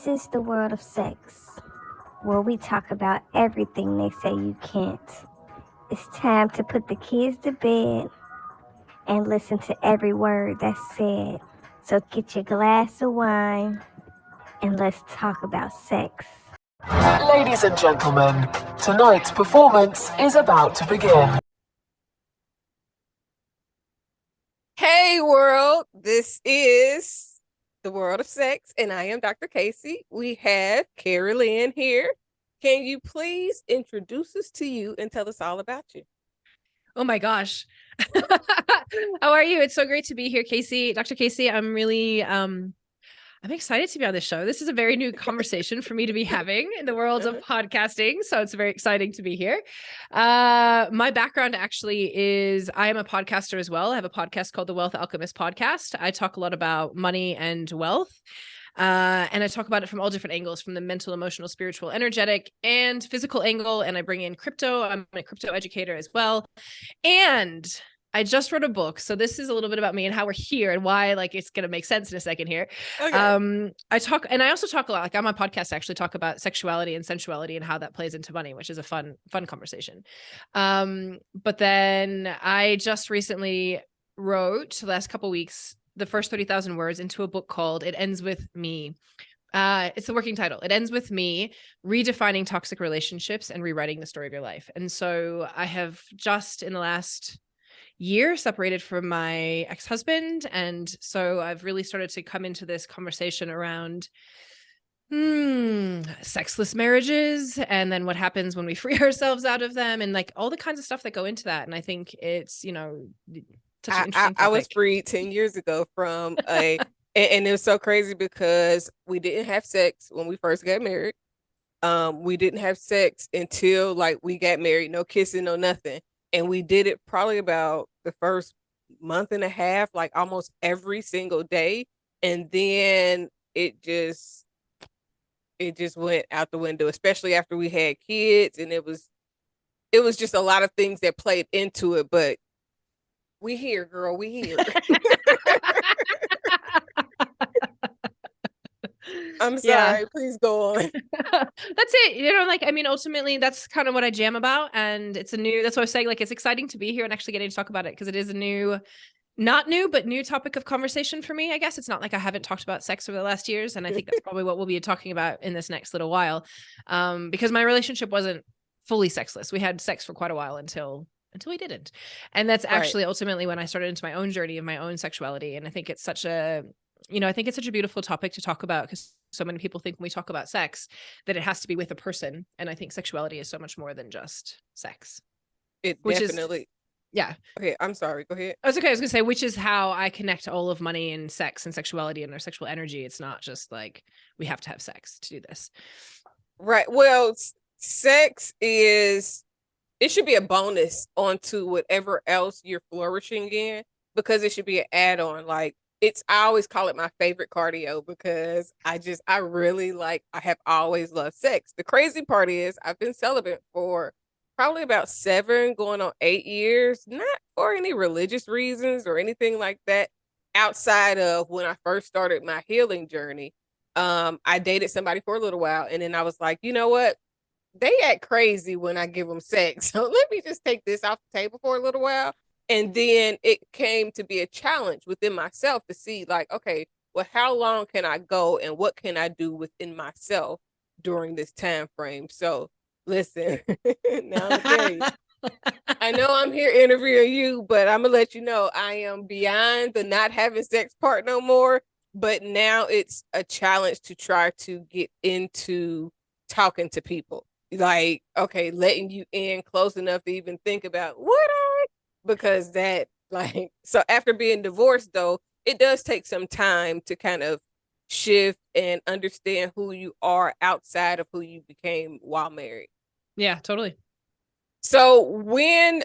This is the world of sex, where we talk about everything they say you can't. It's time to put the kids to bed and listen to every word that's said. So get your glass of wine and let's talk about sex. Ladies and gentlemen, tonight's performance is about to begin. Hey world, this is the world of sex, and I am Dr. Kaci. We have Keri N here. Can you please introduce us to you and tell us all about you? Oh my gosh. How are you? It's so great to be here, Kaci. Dr. Kaci, I'm really I'm excited to be on this show. This is a very new conversation for me to be having in the world of podcasting. So it's very exciting to be here. My background actually is I am a podcaster as well. I have a podcast called the Wealth Alchemist podcast. I talk a lot about money and wealth. And I talk about it from all different angles, from the mental, emotional, spiritual, energetic, and physical angle. And I bring in crypto. I'm a crypto educator as well. And I just wrote a book. So this is a little bit about me and how we're here and why, like, it's going to make sense in a second here. Okay. I also talk a lot, like on my podcast, I actually talk about sexuality and sensuality and how that plays into money, which is a fun conversation. But then I just recently wrote the last couple of weeks, the first 30,000 words into a book called It Ends With Me. It's the working title. It Ends With Me, Redefining Toxic Relationships and Rewriting the Story of Your Life. And so I have just in the last year separated from my ex-husband. And so I've really started to come into this conversation around sexless marriages and then what happens when we free ourselves out of them and like all the kinds of stuff that go into that. And I think it's, such an interesting topic. I was freed 10 years ago from and it was so crazy because we didn't have sex when we first got married. We didn't have sex until like we got married, no kissing, no nothing. And we did it probably about the first month and a half, like almost every single day. And then it just went out the window, especially after we had kids. And it was just a lot of things that played into it. But we here, girl, we here. I'm sorry, please go on. That's it. Ultimately that's kind of what I jam about. And that's what I was saying, like, it's exciting to be here and actually getting to talk about it because it is a not new, but new topic of conversation for me. I guess it's not like I haven't talked about sex over the last years. And I think that's probably what we'll be talking about in this next little while. Because my relationship wasn't fully sexless. We had sex for quite a while until we didn't. And that's actually ultimately when I started into my own journey of my own sexuality. And I think it's such a beautiful topic to talk about because so many people think when we talk about sex that it has to be with a person. And I think sexuality is so much more than just sex. Yeah. Okay, I'm sorry. Go ahead. I was going to say, which is how I connect all of money and sex and sexuality and our sexual energy. It's not just like we have to have sex to do this. Right. Well, sex it should be a bonus onto whatever else you're flourishing in because it should be an add-on. Like I always call it my favorite cardio because I have always loved sex. The crazy part is I've been celibate for probably about 7 going on 8 years, not for any religious reasons or anything like that. Outside of when I first started my healing journey, I dated somebody for a little while and then I was like, you know what? They act crazy when I give them sex. So let me just take this off the table for a little while. And then it came to be a challenge within myself to see like, okay, well, how long can I go and what can I do within myself during this time frame? So listen, now I'm tell you, I know I'm here interviewing you, but I'm gonna let you know I am beyond the not having sex part no more. But now it's a challenge to try to get into talking to people. Like, okay, letting you in close enough to even think about because that, like, so after being divorced though, it does take some time to kind of shift and understand who you are outside of who you became while married. Yeah, totally. So when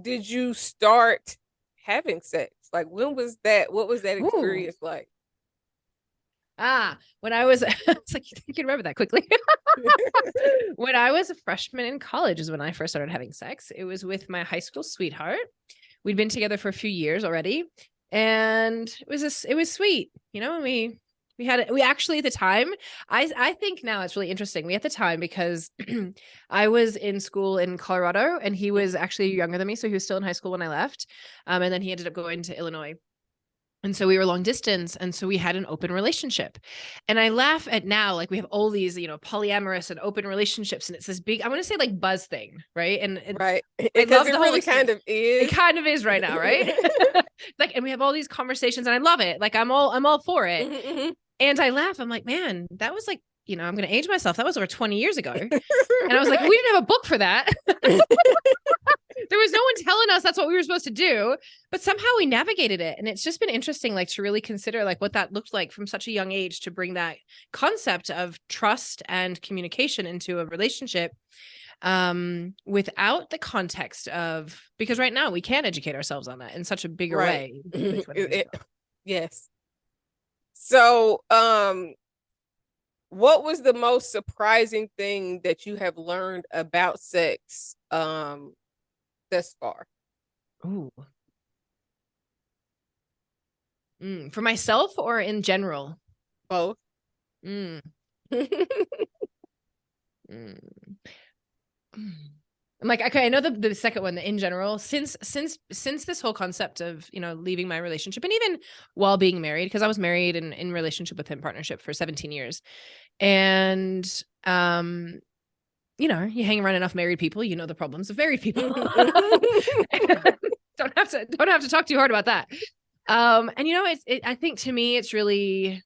did you start having sex? Like when was that? What was that experience like? When I was, it's like you can remember that quickly. When I was a freshman in college is when I first started having sex. It was with my high school sweetheart. We'd been together for a few years already, and it was sweet. You know, we We actually at the time, I think now it's really interesting. We at the time, because I was in school in Colorado and he was actually younger than me. So he was still in high school when I left. And then he ended up going to Illinois. And so we were long distance. And so we had an open relationship. And I laugh at now, like we have all these, polyamorous and open relationships. And it's this big, I want to say like buzz thing. Right. And right. I Because love it the whole really kind of is. It kind of is right now. Right. Like, and we have all these conversations and I love it. Like I'm all for it. Mm-hmm. And I laugh. I'm like, man, that was like, I'm going to age myself. That was over 20 years ago. And I was like, we didn't have a book for that. There was no one telling us that's what we were supposed to do, but somehow we navigated it. And it's just been interesting, like to really consider like what that looked like from such a young age to bring that concept of trust and communication into a relationship without the context of, because right now we can educate ourselves on that in such a bigger way. Yes. So, what was the most surprising thing that you have learned about sex thus far? Ooh. For myself or in general? Both. I'm like, okay, I know the second one, the in general, since this whole concept of, leaving my relationship and even while being married, because I was married and in relationship with him, partnership for 17 years. And, you hang around enough married people, the problems of married people. Don't have to talk too hard about that. And I think to me, it's really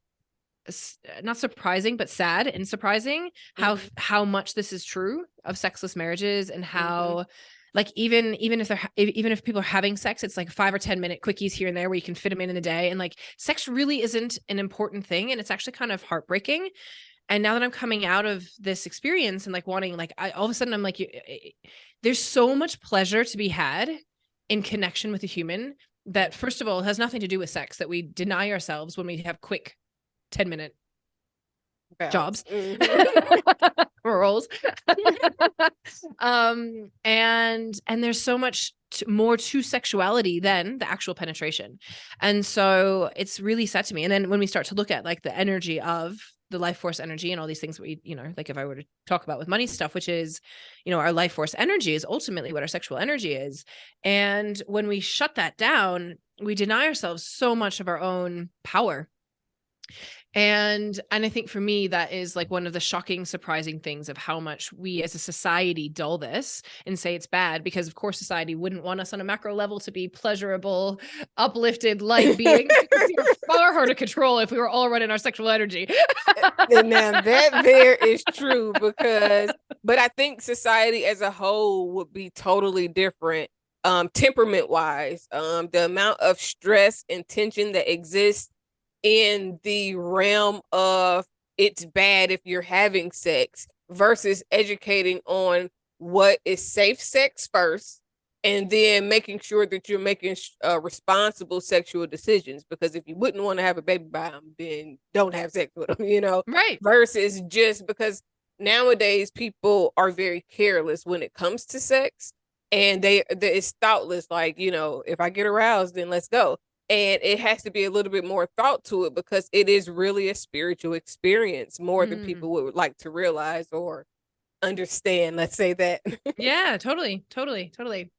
not surprising, but sad and surprising how much this is true of sexless marriages and how like even if people are having sex, it's like 5 or 10 minute quickies here and there where you can fit them in a day. And like sex really isn't an important thing. And it's actually kind of heartbreaking. And now that I'm coming out of this experience and like wanting, like, all of a sudden I'm like, there's so much pleasure to be had in connection with a human that first of all has nothing to do with sex, that we deny ourselves when we have quick 10-minute jobs or roles. And there's so much more to sexuality than the actual penetration. And so it's really sad to me. And then when we start to look at like the energy of the life force energy and all these things we, like if I were to talk about with money stuff, which is, our life force energy is ultimately what our sexual energy is. And when we shut that down, we deny ourselves so much of our own power. And I think for me, that is like one of the shocking, surprising things of how much we as a society dull this and say it's bad, because of course society wouldn't want us on a macro level to be pleasurable, uplifted, light beings. We were far harder to control if we were all running our sexual energy. And now that there is true, but I think society as a whole would be totally different. Temperament wise, the amount of stress and tension that exists in the realm of it's bad if you're having sex versus educating on what is safe sex first and then making sure that you're making responsible sexual decisions, because if you wouldn't want to have a baby by them, then don't have sex with them, right? Versus just because nowadays people are very careless when it comes to sex, and it's thoughtless, like, if I get aroused, then let's go. And it has to be a little bit more thought to it, because it is really a spiritual experience more than people would like to realize or understand. Let's say that. Yeah, totally. Personally,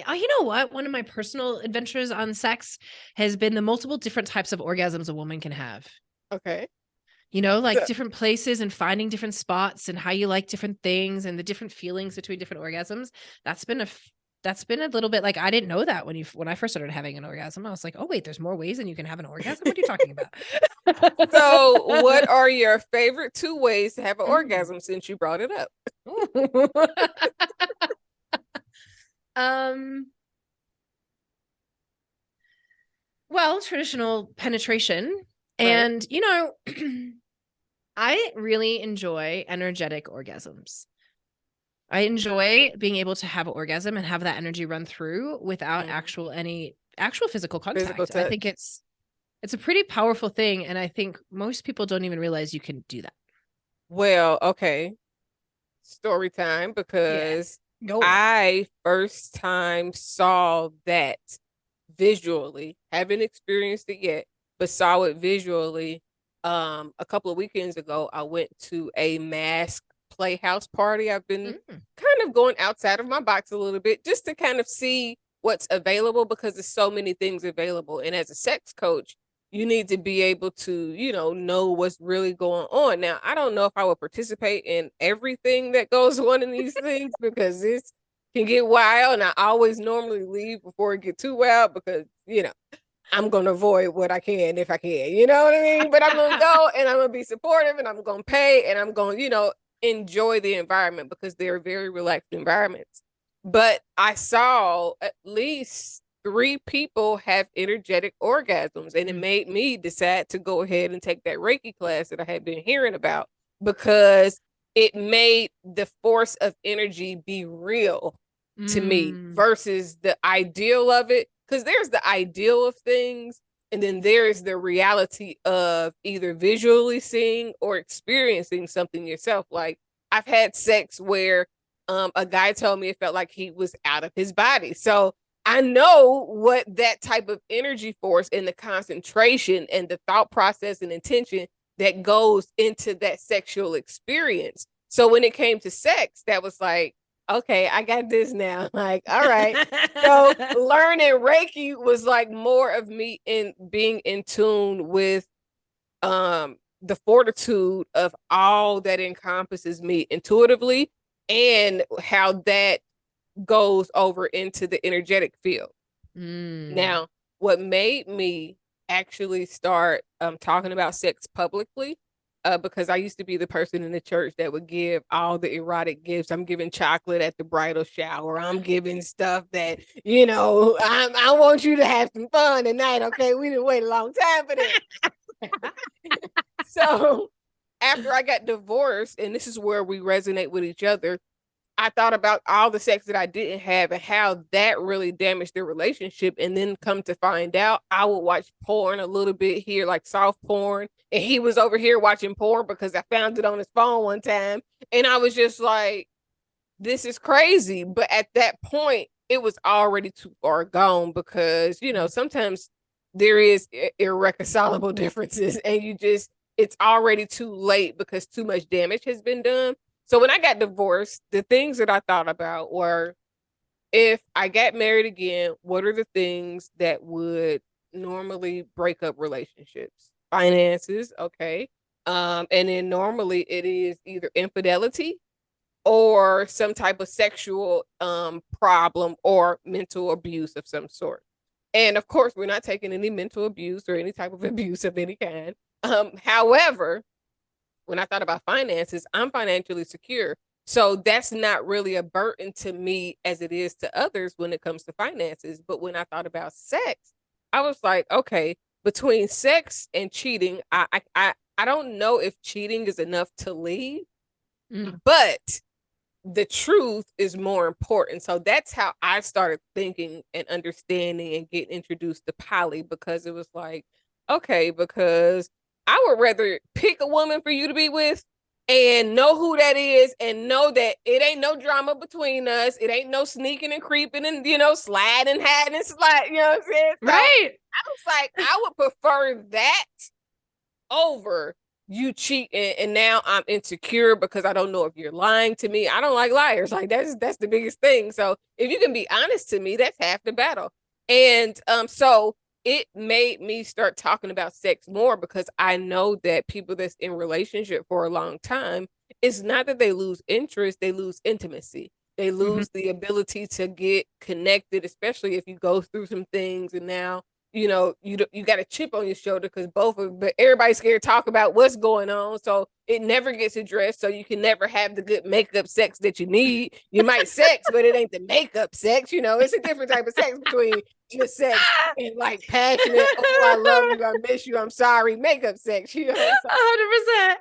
you know what? One of my personal adventures on sex has been the multiple different types of orgasms a woman can have. Okay. Like different places and finding different spots and how you like different things and the different feelings between different orgasms. That's been a little bit like, I didn't know that when I first started having an orgasm. I was like, oh wait, there's more ways than you can have an orgasm. What are you talking about? So what are your favorite 2 ways to have an orgasm, since you brought it up? Well, traditional penetration. Right. And, I really enjoy energetic orgasms. I enjoy being able to have an orgasm and have that energy run through without any actual physical contact. I think it's a pretty powerful thing. And I think most people don't even realize you can do that. Well, okay. Story time, because I first time saw that visually, haven't experienced it yet, but saw it visually. A couple of weekends ago, I went to a mask playhouse party. I've been kind of going outside of my box a little bit just to kind of see what's available, because there's so many things available. And as a sex coach, you need to be able to, know what's really going on. Now, I don't know if I would participate in everything that goes on in these things, because this can get wild. And I always normally leave before it get too wild, because, I'm going to avoid what I can if I can, you know what I mean? But I'm going to go and I'm going to be supportive and I'm going to pay and I'm going to, enjoy the environment, because they're very relaxed environments. But I saw at least 3 people have energetic orgasms, and it made me decide to go ahead and take that Reiki class that I had been hearing about, because it made the force of energy be real to me versus the ideal of it. Because there's the ideal of things, and then there's the reality of either visually seeing or experiencing something yourself. Like, I've had sex where a guy told me it felt like he was out of his body. So I know what that type of energy force and the concentration and the thought process and intention that goes into that sexual experience. So when it came to sex, that was like, okay, I got this now. Like, all right. So learning Reiki was like more of me in being in tune with the fortitude of all that encompasses me intuitively, and how that goes over into the energetic field. Now, what made me actually start talking about sex publicly, because I used to be the person in the church that would give all the erotic gifts. I'm giving chocolate at the bridal shower. I'm giving stuff that, I want you to have some fun tonight. Okay, we didn't wait a long time for this. So after I got divorced, and this is where we resonate with each other, I thought about all the sex that I didn't have and how that really damaged the relationship. And then come to find out, I would watch porn a little bit here, like soft porn. And he was over here watching porn because I found it on his phone one time. And I was just like, this is crazy. But at that point, it was already too far gone, because, sometimes there is irreconcilable differences, and it's already too late because too much damage has been done. So when I got divorced, the things that I thought about were, if I got married again, what are the things that would normally break up relationships? Finances, okay. And then normally it is either infidelity or some type of sexual problem or mental abuse of some sort. And of course, we're not taking any mental abuse or any type of abuse of any kind. However, when I thought about finances, I'm financially secure. So that's not really a burden to me as it is to others when it comes to finances. But when I thought about sex, I was like, okay, between sex and cheating, I don't know if cheating is enough to leave, but the truth is more important. So that's how I started thinking and understanding and getting introduced to poly, because it was like, okay, because I would rather pick a woman for you to be with and know who that is and know that it ain't no drama between us. It ain't no sneaking and creeping and, sliding, hiding and slide, you know what I'm saying? So Right. I was like, I would prefer that over you cheating, and now I'm insecure because I don't know if you're lying to me. I don't like liars. Like, that's the biggest thing. So if you can be honest to me, that's half the battle. And so it made me start talking about sex more, because I know that people that's in relationship for a long time, it's not that they lose interest, they lose intimacy. They lose the ability to get connected, especially if you go through some things and now you got a chip on your shoulder, because but everybody's scared to talk about what's going on. So it never gets addressed. So you can never have the good makeup sex that you need. You might sex, but it ain't the makeup sex. It's a different type of sex between just sex and like passionate, oh, I love you, I miss you, I'm sorry, makeup sex, So, 100%.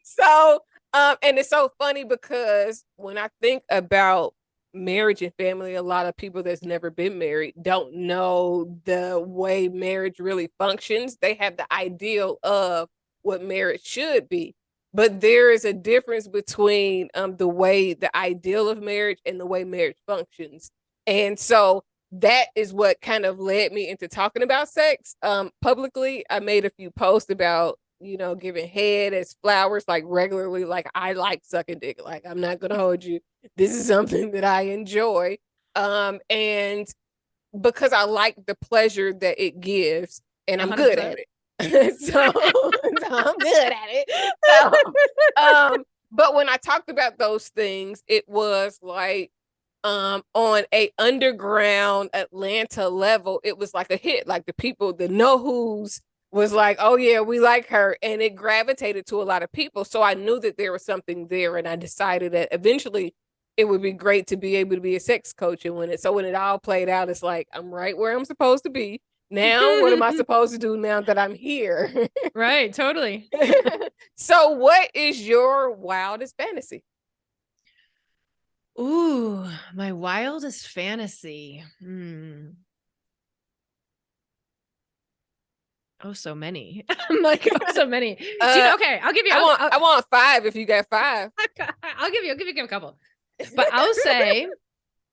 so and it's so funny, because when I think about marriage and family, a lot of people that's never been married don't know the way marriage really functions. They have the ideal of what marriage should be, but there is a difference between the way the ideal of marriage and the way marriage functions. And so that is what kind of led me into talking about sex publicly. I made a few posts about, giving head as flowers, like regularly. Like, I like sucking dick. Like, I'm not gonna hold you. This is something that I enjoy. And because I like the pleasure that it gives, and I'm good at it. So I'm good at it. So, but when I talked about those things, it was like, on a underground Atlanta level, it was like a hit. Like, the people, the know-who's was like, oh yeah, we like her. And it gravitated to a lot of people. So I knew that there was something there. And I decided that eventually it would be great to be able to be a sex coach. And when it all played out, it's like, I'm right where I'm supposed to be. Now, what am I supposed to do now that I'm here? Right, totally. So what is your wildest fantasy? Ooh, my wildest fantasy. Oh, so many. I'm like, oh, so many. Okay, I'll give you. I want 5 if you got 5. I'll give you a couple. But I'll say,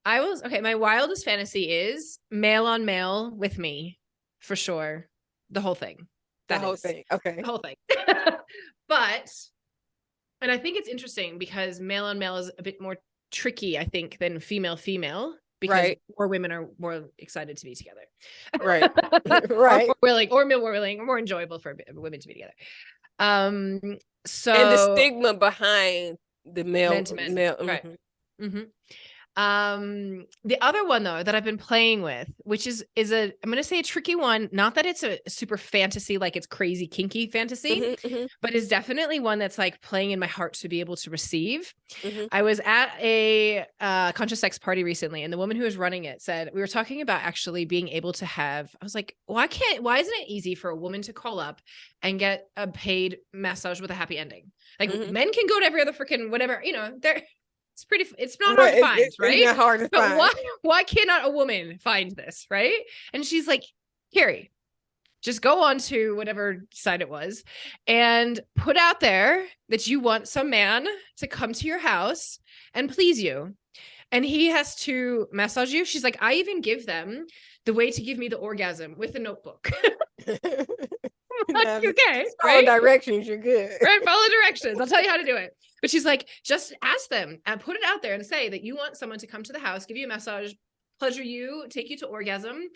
my wildest fantasy is male on male with me, for sure. The whole thing. The whole thing. Okay. The whole thing. But, and I think it's interesting because male on male is a bit more tricky, I think, than female, because more women are more excited to be together. Right. Right. Or more willing, or more enjoyable for women to be together. So, and the stigma behind the male to men. male. Right. Mm-hmm. The other one though that I've been playing with, which is I'm going to say a tricky one, not that it's a super fantasy, like it's crazy kinky fantasy, but is definitely one that's like playing in my heart to be able to receive. I was at a conscious sex party recently, and the woman who was running it said, we were talking about actually being able to have, I was like, why isn't it easy for a woman to call up and get a paid massage with a happy ending? Like men can go to every other freaking whatever, it's not hard to find, right? It's not hard to find. But why cannot a woman find this, right? And she's like, Keri, just go on to whatever site it was and put out there that you want some man to come to your house and please you. And he has to massage you. She's like, I even give them the way to give me the orgasm with a notebook. Like, okay, follow directions, you're good. Right, follow directions. I'll tell you how to do it. But she's like, just ask them and put it out there and say that you want someone to come to the house, give you a massage, pleasure you, take you to orgasm,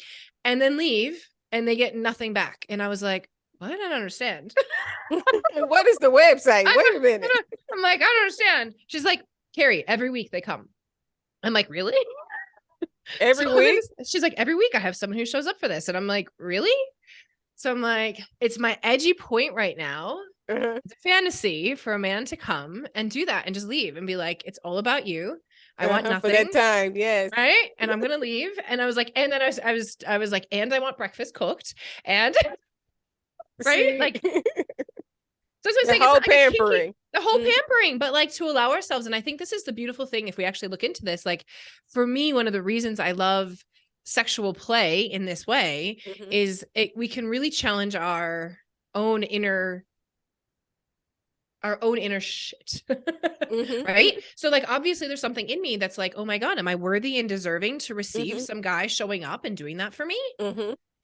and then leave, and they get nothing back. And I was like, what? I don't understand. What is the website? Wait a minute. I'm like, I don't understand. She's like, Keri, every week they come. I'm like, really? Every week? She's like, every week I have someone who shows up for this. And I'm like, really? So I'm like, it's my edgy point right now. It's a fantasy for a man to come and do that and just leave and be like, it's all about you. I want nothing for that time. Yes. Right. And I'm going to leave. And I was like, and then I was like, and I want breakfast cooked and right. Like, so it's the whole pampering, pampering, but like to allow ourselves. And I think this is the beautiful thing. If we actually look into this, like for me, one of the reasons I love sexual play in this way is we can really challenge our own inner shit. Right. So like, obviously there's something in me that's like, oh my God, am I worthy and deserving to receive some guy showing up and doing that for me?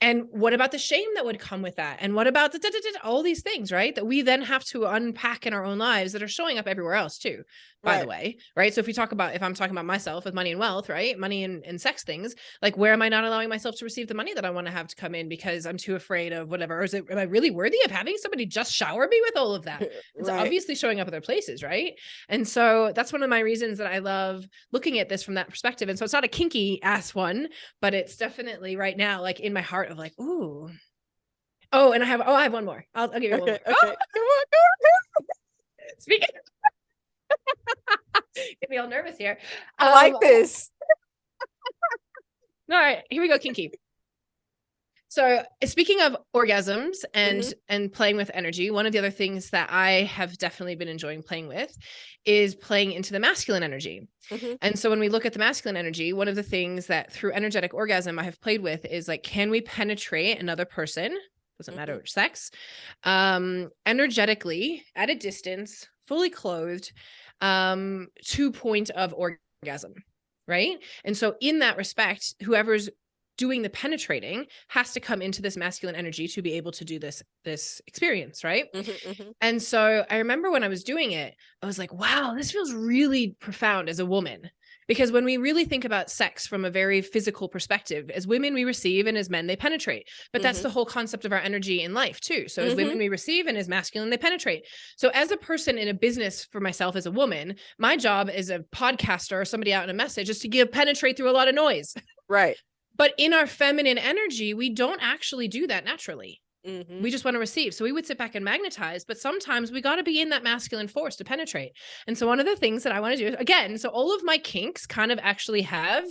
And what about the shame that would come with that? And what about all these things, right? That we then have to unpack in our own lives that are showing up everywhere else too, by the way, right? So if I'm talking about myself with money and wealth, right? Money and sex things, like where am I not allowing myself to receive the money that I want to have to come in because I'm too afraid of whatever? Or am I really worthy of having somebody just shower me with all of that? It's obviously showing up other places, right? And so that's one of my reasons that I love looking at this from that perspective. And so it's not a kinky ass one, but it's definitely right now, like in my heart of like, ooh. Oh, and I have one more. I'll give you one more. Okay. Come on. Speaking. Get me all nervous here. I like this. All right, here we go, kinky. So speaking of orgasms and playing with energy, one of the other things that I have definitely been enjoying playing with is playing into the masculine energy. And so when we look at the masculine energy, one of the things that through energetic orgasm I have played with is like, can we penetrate another person? Doesn't matter which sex, energetically at a distance, fully clothed, to point of orgasm. Right. And so in that respect, whoever's doing the penetrating has to come into this masculine energy to be able to do this experience, right? And so I remember when I was doing it, I was like, wow, this feels really profound as a woman. Because when we really think about sex from a very physical perspective, as women, we receive, and as men, they penetrate. But that's the whole concept of our energy in life too. So as women, we receive, and as masculine, they penetrate. So as a person in a business for myself as a woman, my job as a podcaster or somebody out in a message is to penetrate through a lot of noise. Right. But in our feminine energy, we don't actually do that naturally. We just want to receive. So we would sit back and magnetize, but sometimes we got to be in that masculine force to penetrate. And so one of the things that I want to do again, so all of my kinks kind of actually have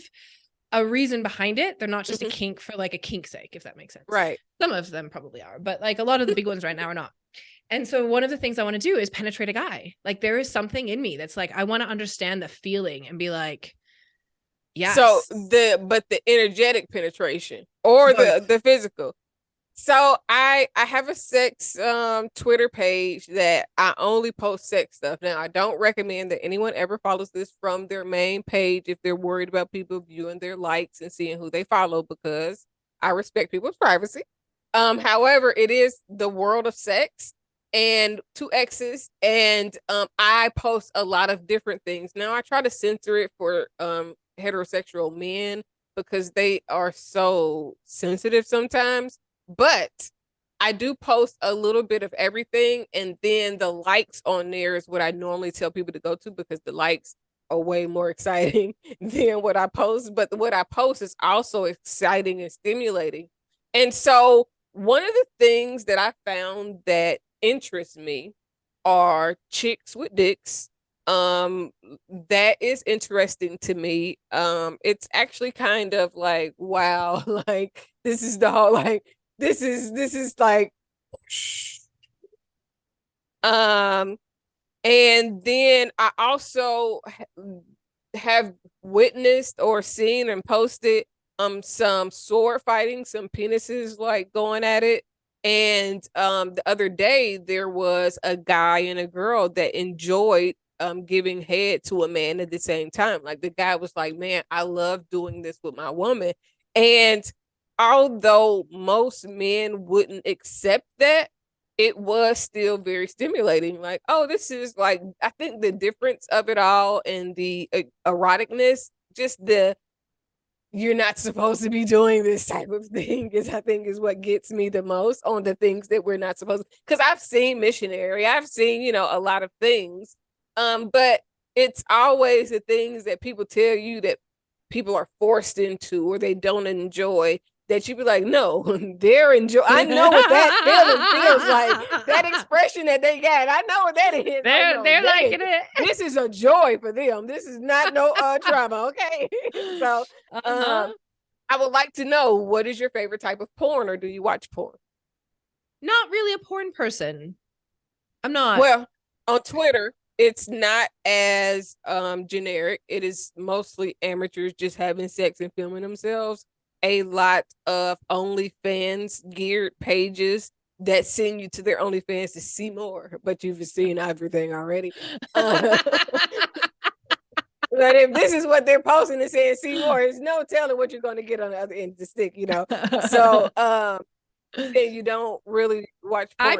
a reason behind it. They're not just a kink for like a kink's sake, if that makes sense. Right. Some of them probably are, but like a lot of the big ones right now are not. And so one of the things I want to do is penetrate a guy. Like there is something in me that's like, I want to understand the feeling and be like, yes. So the energetic penetration or the physical. So I have a sex Twitter page that I only post sex stuff. Now I don't recommend that anyone ever follows this from their main page if they're worried about people viewing their likes and seeing who they follow, because I respect people's privacy. However, it is the world of sex and two exes, and I post a lot of different things. Now I try to censor it for heterosexual men because they are so sensitive sometimes. But I do post a little bit of everything, and then the likes on there is what I normally tell people to go to, because the likes are way more exciting than what I post. But what I post is also exciting and stimulating. And so one of the things that I found that interests me are chicks with dicks. That is interesting to me. It's actually kind of like, wow, like this is the whole like this is like and then I also have witnessed or seen and posted some sword fighting, some penises like going at it. And the other day there was a guy and a girl that enjoyed giving head to a man at the same time. Like the guy was like, man, I love doing this with my woman. And although most men wouldn't accept that, it was still very stimulating. Like, oh, this is like, I think the difference of it all and the eroticness, just the you're not supposed to be doing this type of thing is, I think, is what gets me the most on the things that we're not supposed to. Because I've seen missionary, I've seen, a lot of things. But it's always the things that people tell you that people are forced into or they don't enjoy, that you be like, no, they're enjoy. I know what that feeling feels like. That expression that they got, I know what that is. They're liking it. This is a joy for them. This is not no trauma. Okay. So I would like to know, what is your favorite type of porn, or do you watch porn? Not really a porn person. I'm not. Well, on Twitter, it's not as generic. It is mostly amateurs just having sex and filming themselves. A lot of OnlyFans geared pages that send you to their OnlyFans to see more, but you've seen everything already. But if this is what they're posting and saying see more, there's no telling what you're going to get on the other end of the stick, So and you don't really watch porn.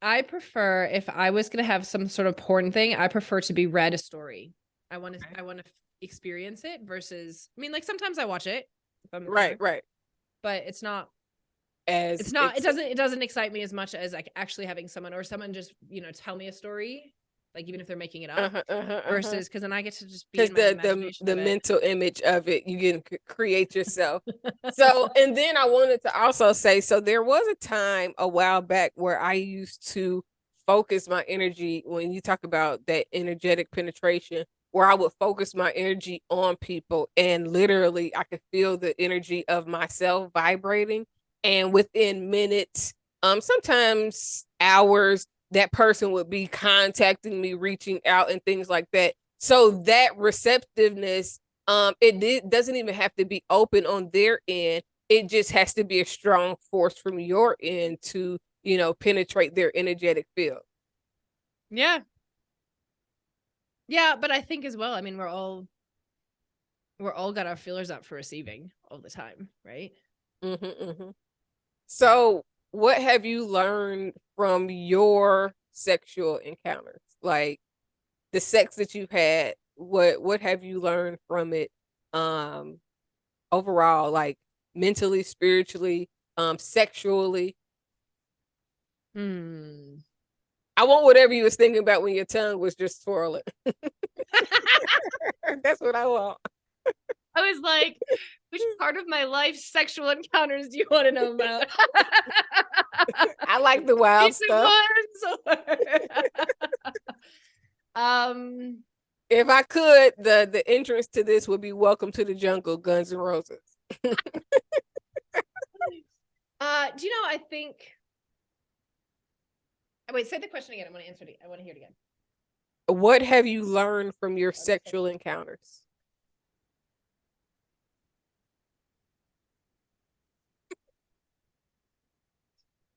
I prefer if I was going to have some sort of porn thing, I prefer to be read a story. I want to experience it versus, I mean, like sometimes I watch it. Right. But it doesn't excite me as much as like actually having someone just, tell me a story. Like even if they're making it up versus, because then I get to just be in my imagination the mental image of it, you can create yourself. So, and then I wanted to also say, so there was a time a while back where I used to focus my energy, when you talk about that energetic penetration, where I would focus my energy on people, and literally I could feel the energy of myself vibrating, and within minutes, sometimes hours, that person would be contacting me, reaching out and things like that. So that receptiveness, it doesn't even have to be open on their end. It just has to be a strong force from your end to, penetrate their energetic field. Yeah. Yeah, but I think as well, I mean, we're all we're all got our feelers up for receiving all the time, right? So what have you learned from your sexual encounters? Like the sex that you've had, what have you learned from it overall, like mentally, spiritually, sexually? I want whatever you was thinking about when your tongue was just swirling. That's what I want. I was like, which part of my life sexual encounters do you want to know about? I like the wild Pizza stuff. If I could, the entrance to this would be "Welcome to the Jungle," Guns N' Roses. Do you know? I think. Oh, wait, say the question again. I want to answer it. I want to hear it again. What have you learned from your sexual encounters?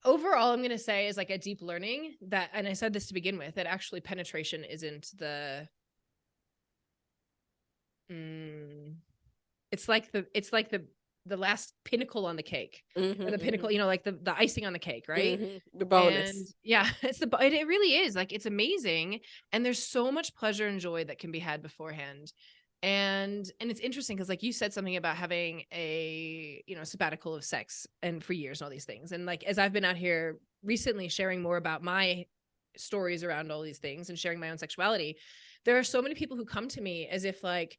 Overall, I'm going to say is like a deep learning that, and I said this to begin with, that actually penetration isn't the. It's like the last pinnacle on the cake, or the pinnacle, you know, like the icing on the cake, right? The bonus. And yeah, it really is like, it's amazing. And there's so much pleasure and joy that can be had beforehand. And it's interesting because like you said something about having a, you know, sabbatical of sex and for years and all these things. And like, as I've been out here recently sharing more about my stories around all these things and sharing my own sexuality, there are so many people who come to me as if like,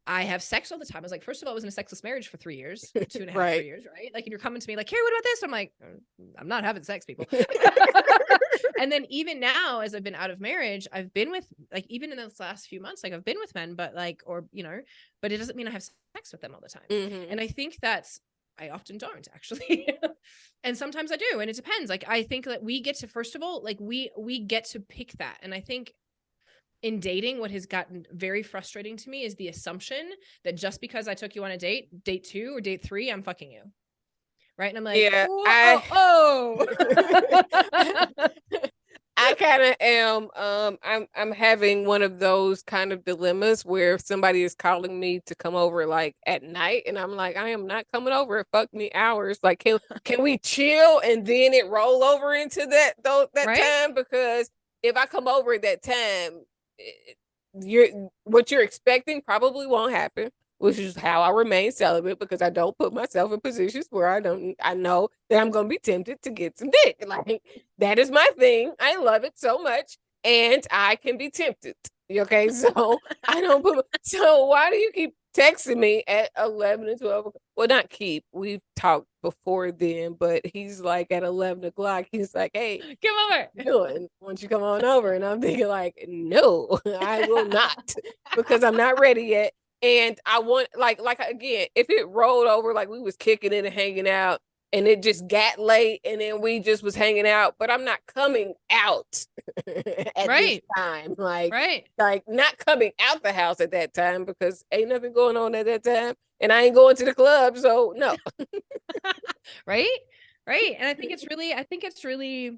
I have sex all the time. I was like, first of all, I was in a sexless marriage for 3 years, 2.5, Right. 3 years, right? Like, and you're coming to me like, Keri, what about this? I'm like, I'm not having sex, people. And then even now, as I've been out of marriage, I've been with, like, even in those last few months, like I've been with men, but like, or, you know, but it doesn't mean I have sex with them all the time. And I think I often don't actually. And sometimes I do. And it depends. Like, I think that we get to, first of all, like we get to pick that. And I think in dating, what has gotten very frustrating to me is the assumption that just because I took you on a date 2 or date 3, I'm fucking you. Right. And I'm like, yeah, I kind of am. I'm having one of those kind of dilemmas where somebody is calling me to come over like at night, and I'm like, I am not coming over. It fucked me hours. Like, can we chill and then it roll over into that right? time? Because if I come over at that time, what you're expecting probably won't happen, which is how I remain celibate, because I don't put myself in positions where I know that I'm going to be tempted to get some dick. Like, that is my thing. I love it so much, and I can be tempted. Okay, so I don't put. So why do you keep texting me at 11 and 12? Well, not keep. We've talked before then, but he's like at 11 o'clock. He's like, "Hey, come over. Doing? Why don't you come on over?" And I'm thinking like, no, I will not, because I'm not ready yet. And I want like again, if it rolled over like we was kicking it and hanging out, and it just got late and then we just was hanging out, but I'm not coming out at this time. Like, like not coming out the house at that time, because ain't nothing going on at that time. And I ain't going to the club. So no. Right. And I think it's really,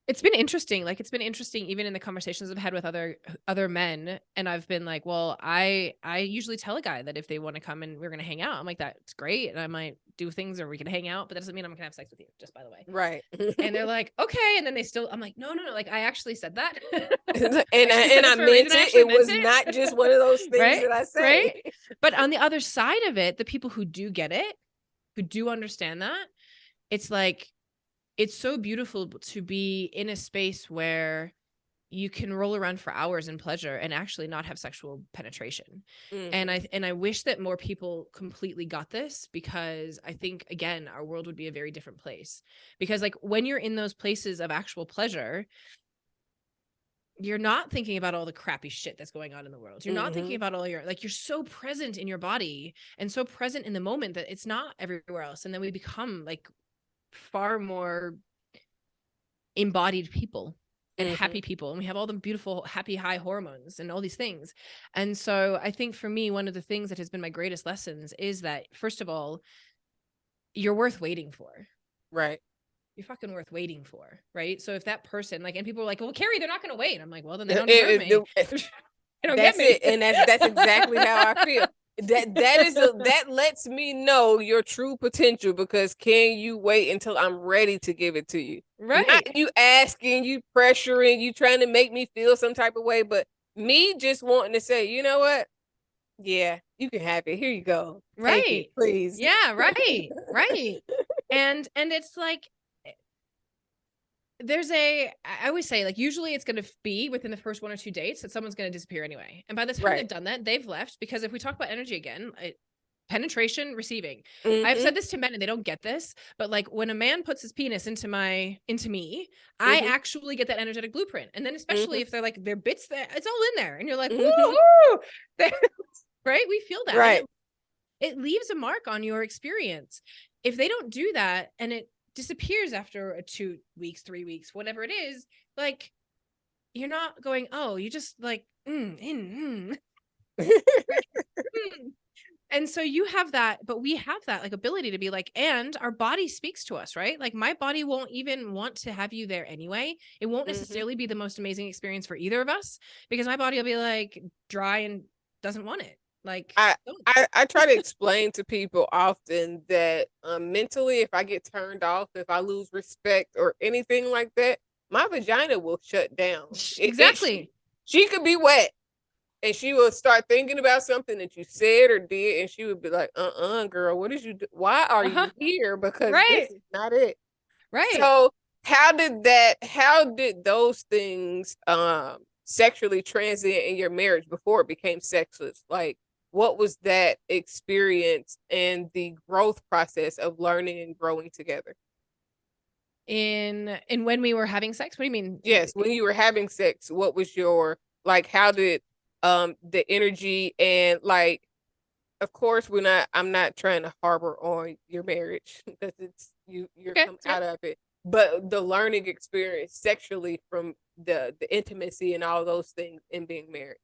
it's been interesting. Like, it's been interesting even in the conversations I've had with other men. And I've been like, well, I usually tell a guy that if they want to come and we're going to hang out, I'm like, that's great. And I might do things or we can hang out, but that doesn't mean I'm going to have sex with you, just by the way. Right. And they're like, okay. And then I'm like, no. Like, I actually said that. and I meant it. It was not just one of those things that I said. Right. But on the other side of it, the people who do get it, who do understand that, it's like, it's so beautiful to be in a space where you can roll around for hours in pleasure and actually not have sexual penetration. And I wish that more people completely got this, because I think, again, our world would be a very different place. Because like when you're in those places of actual pleasure, you're not thinking about all the crappy shit that's going on in the world. You're not thinking about all you're so present in your body and so present in the moment that it's not everywhere else. And then we become like far more embodied people and happy people. And we have all the beautiful, happy, high hormones and all these things. And so I think for me, one of the things that has been my greatest lessons is that, first of all, you're worth waiting for. Right. You're fucking worth waiting for. Right. So if that person, like, and people are like, well, Keri, they're not going to wait. I'm like, well, then they don't deserve me. don't That's get me. it. And that's exactly how I feel. That lets me know your true potential, because can you wait until I'm ready to give it to you? Right. Not you asking, you pressuring, you trying to make me feel some type of way, but me just wanting to say, you know what? Yeah, you can have it. Here you go. Take Right. it, please. Yeah, right. Right. And it's like I always say, like, usually it's going to be within the first 1 or 2 dates that someone's going to disappear anyway. And by the time Right. they've done that, they've left. Because if we talk about energy again, penetration, receiving. Mhm. I've said this to men and they don't get this, but like when a man puts his penis into me, I Mhm. actually get that energetic blueprint. And then especially if they're like, their bits there, it's all in there. And you're like, Mhm. woohoo! Right? We feel that. Right. It leaves a mark on your experience. If they don't do that and it disappears after 2 weeks, 3 weeks, whatever it is, like, you're not going, oh, you just like, And so you have that, but we have that like ability to be like, and our body speaks to us, right? Like my body won't even want to have you there anyway. It won't necessarily be the most amazing experience for either of us, because my body will be like dry and doesn't want it. Like I try to explain to people often that mentally, if I get turned off, if I lose respect or anything like that, my vagina will shut down. Exactly. She could be wet, and she will start thinking about something that you said or did, and she would be like, girl, what did you do? Why are you here? Because this is not it. Right. So how did those things sexually transient in your marriage before it became sexless? Like, what was that experience and the growth process of learning and growing together? In when we were having sex? What do you mean? Yes, when you were having sex, what was your, like, how did the energy, and like, of course I'm not trying to harbor on your marriage because it's you're Okay, come out of it, but the learning experience sexually from the intimacy and all those things in being married.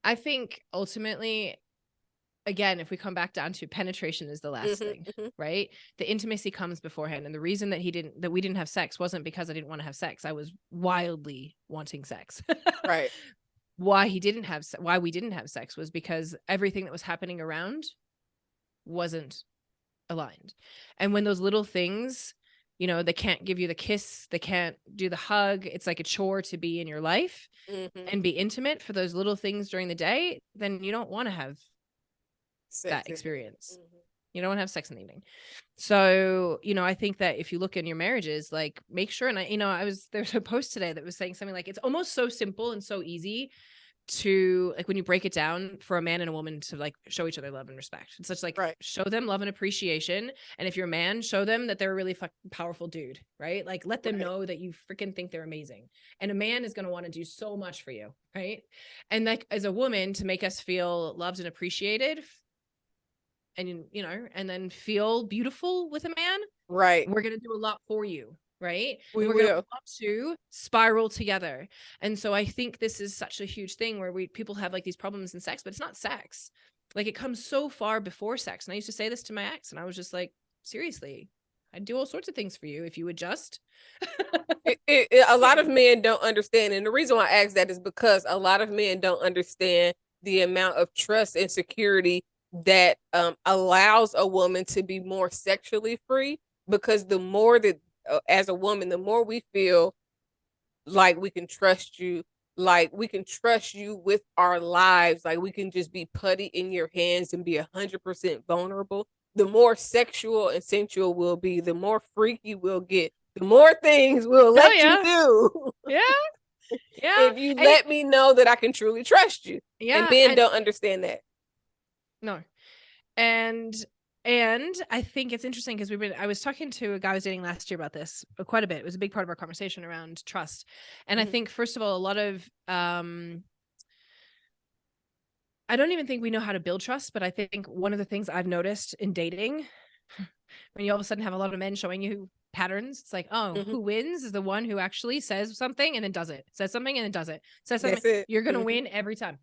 I think ultimately, again, if we come back down to penetration is the last thing, right? The intimacy comes beforehand. And the reason that we didn't have sex wasn't because I didn't want to have sex. I was wildly wanting sex. Right. Why we didn't have sex was because everything that was happening around wasn't aligned. And when those little things, they can't give you the kiss, they can't do the hug, it's like a chore to be in your life and be intimate for those little things during the day, then you don't want to have that experience. You don't want to have sex in the evening. So, I think that if you look in your marriages, like, make sure, and there's a post today that was saying something like, it's almost so simple and so easy to, like, when you break it down, for a man and a woman to like show each other love and respect. It's just like, show them love and appreciation. And if you're a man, show them that they're a really fucking powerful dude, right? Like, let them know that you freaking think they're amazing. And a man is going to want to do so much for you, right? And like, as a woman, to make us feel loved and appreciated, and and then feel beautiful with a man, right? We're going to do a lot for you, right? We're going to want to spiral together. And so I think this is such a huge thing where people have like these problems in sex, but it's not sex. Like, it comes so far before sex. And I used to say this to my ex, and I was just like, seriously, I'd do all sorts of things for you if you would just. A lot of men don't understand, and the reason why I ask that is because a lot of men don't understand the amount of trust and security that allows a woman to be more sexually free. Because the more that as a woman, the more we feel like we can trust you, like we can trust you with our lives, like we can just be putty in your hands and be 100% vulnerable, the more sexual and sensual we'll be, the more freaky we'll get, the more things we'll let you do. If you let me know that I can truly trust you. And men don't understand that. No. And I think it's interesting because I was talking to a guy I was dating last year about this quite a bit. It was a big part of our conversation around trust. And I think, first of all, a lot of, I don't even think we know how to build trust, but I think one of the things I've noticed in dating, when you all of a sudden have a lot of men showing you patterns, it's like, who wins is the one who actually says something and then does it, says something and then does it, says something. You're going to win every time.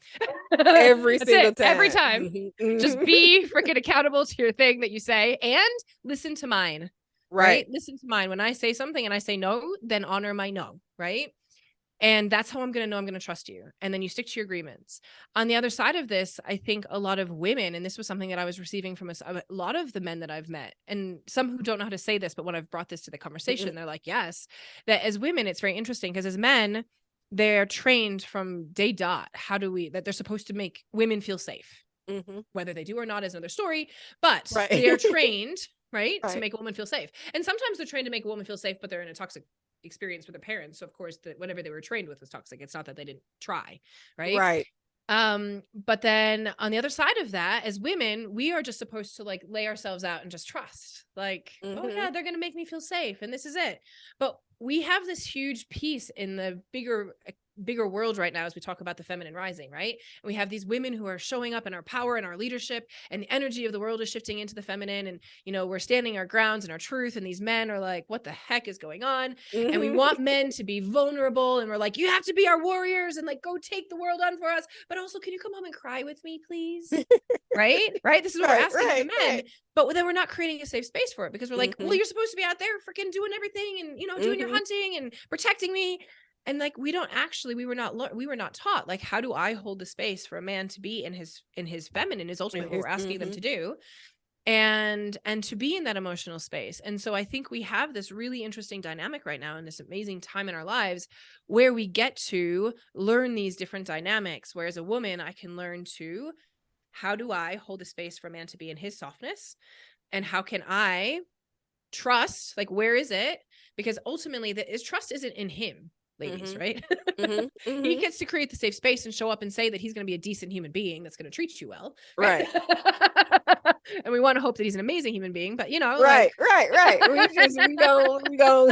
Every single time. Every time. Just be freaking accountable to your thing that you say and listen to mine. Right? Listen to mine. When I say something and I say no, then honor my no. Right? And that's how I'm going to know I'm going to trust you. And then you stick to your agreements. On the other side of this, I think a lot of women, and this was something that I was receiving from a lot of the men that I've met, and some who don't know how to say this, but when I've brought this to the conversation, they're like, yes, that as women, it's very interesting because as men, they're trained from day dot. That they're supposed to make women feel safe. Whether they do or not is another story, but they are trained, right, to make a woman feel safe. And sometimes they're trained to make a woman feel safe, but they're in a toxic experience with their parents. So of course, whatever they were trained with was toxic. It's not that they didn't try, right? But then on the other side of that, as women, we are just supposed to like lay ourselves out and just trust, like, oh yeah, they're gonna make me feel safe, and this is it. But we have this huge piece in the bigger world right now as we talk about the feminine rising, right? And we have these women who are showing up in our power and our leadership, and the energy of the world is shifting into the feminine, and we're standing our grounds and our truth, and these men are like, what the heck is going on? And we want men to be vulnerable, and we're like, you have to be our warriors and like go take the world on for us, but also can you come home and cry with me, please? right This is what we're asking from men. But then we're not creating a safe space for it because we're like, well, you're supposed to be out there freaking doing everything and doing your hunting and protecting me. And like, we were not taught, like, how do I hold the space for a man to be in his feminine is ultimately what we're asking them to do. And to be in that emotional space. And so I think we have this really interesting dynamic right now in this amazing time in our lives where we get to learn these different dynamics. Whereas a woman, I can learn to, how do I hold the space for a man to be in his softness? And how can I trust, like, where is it? Because ultimately trust isn't in him. Ladies, right? He gets to create the safe space and show up and say that he's going to be a decent human being that's going to treat you well, right? And we want to hope that he's an amazing human being, but right. We go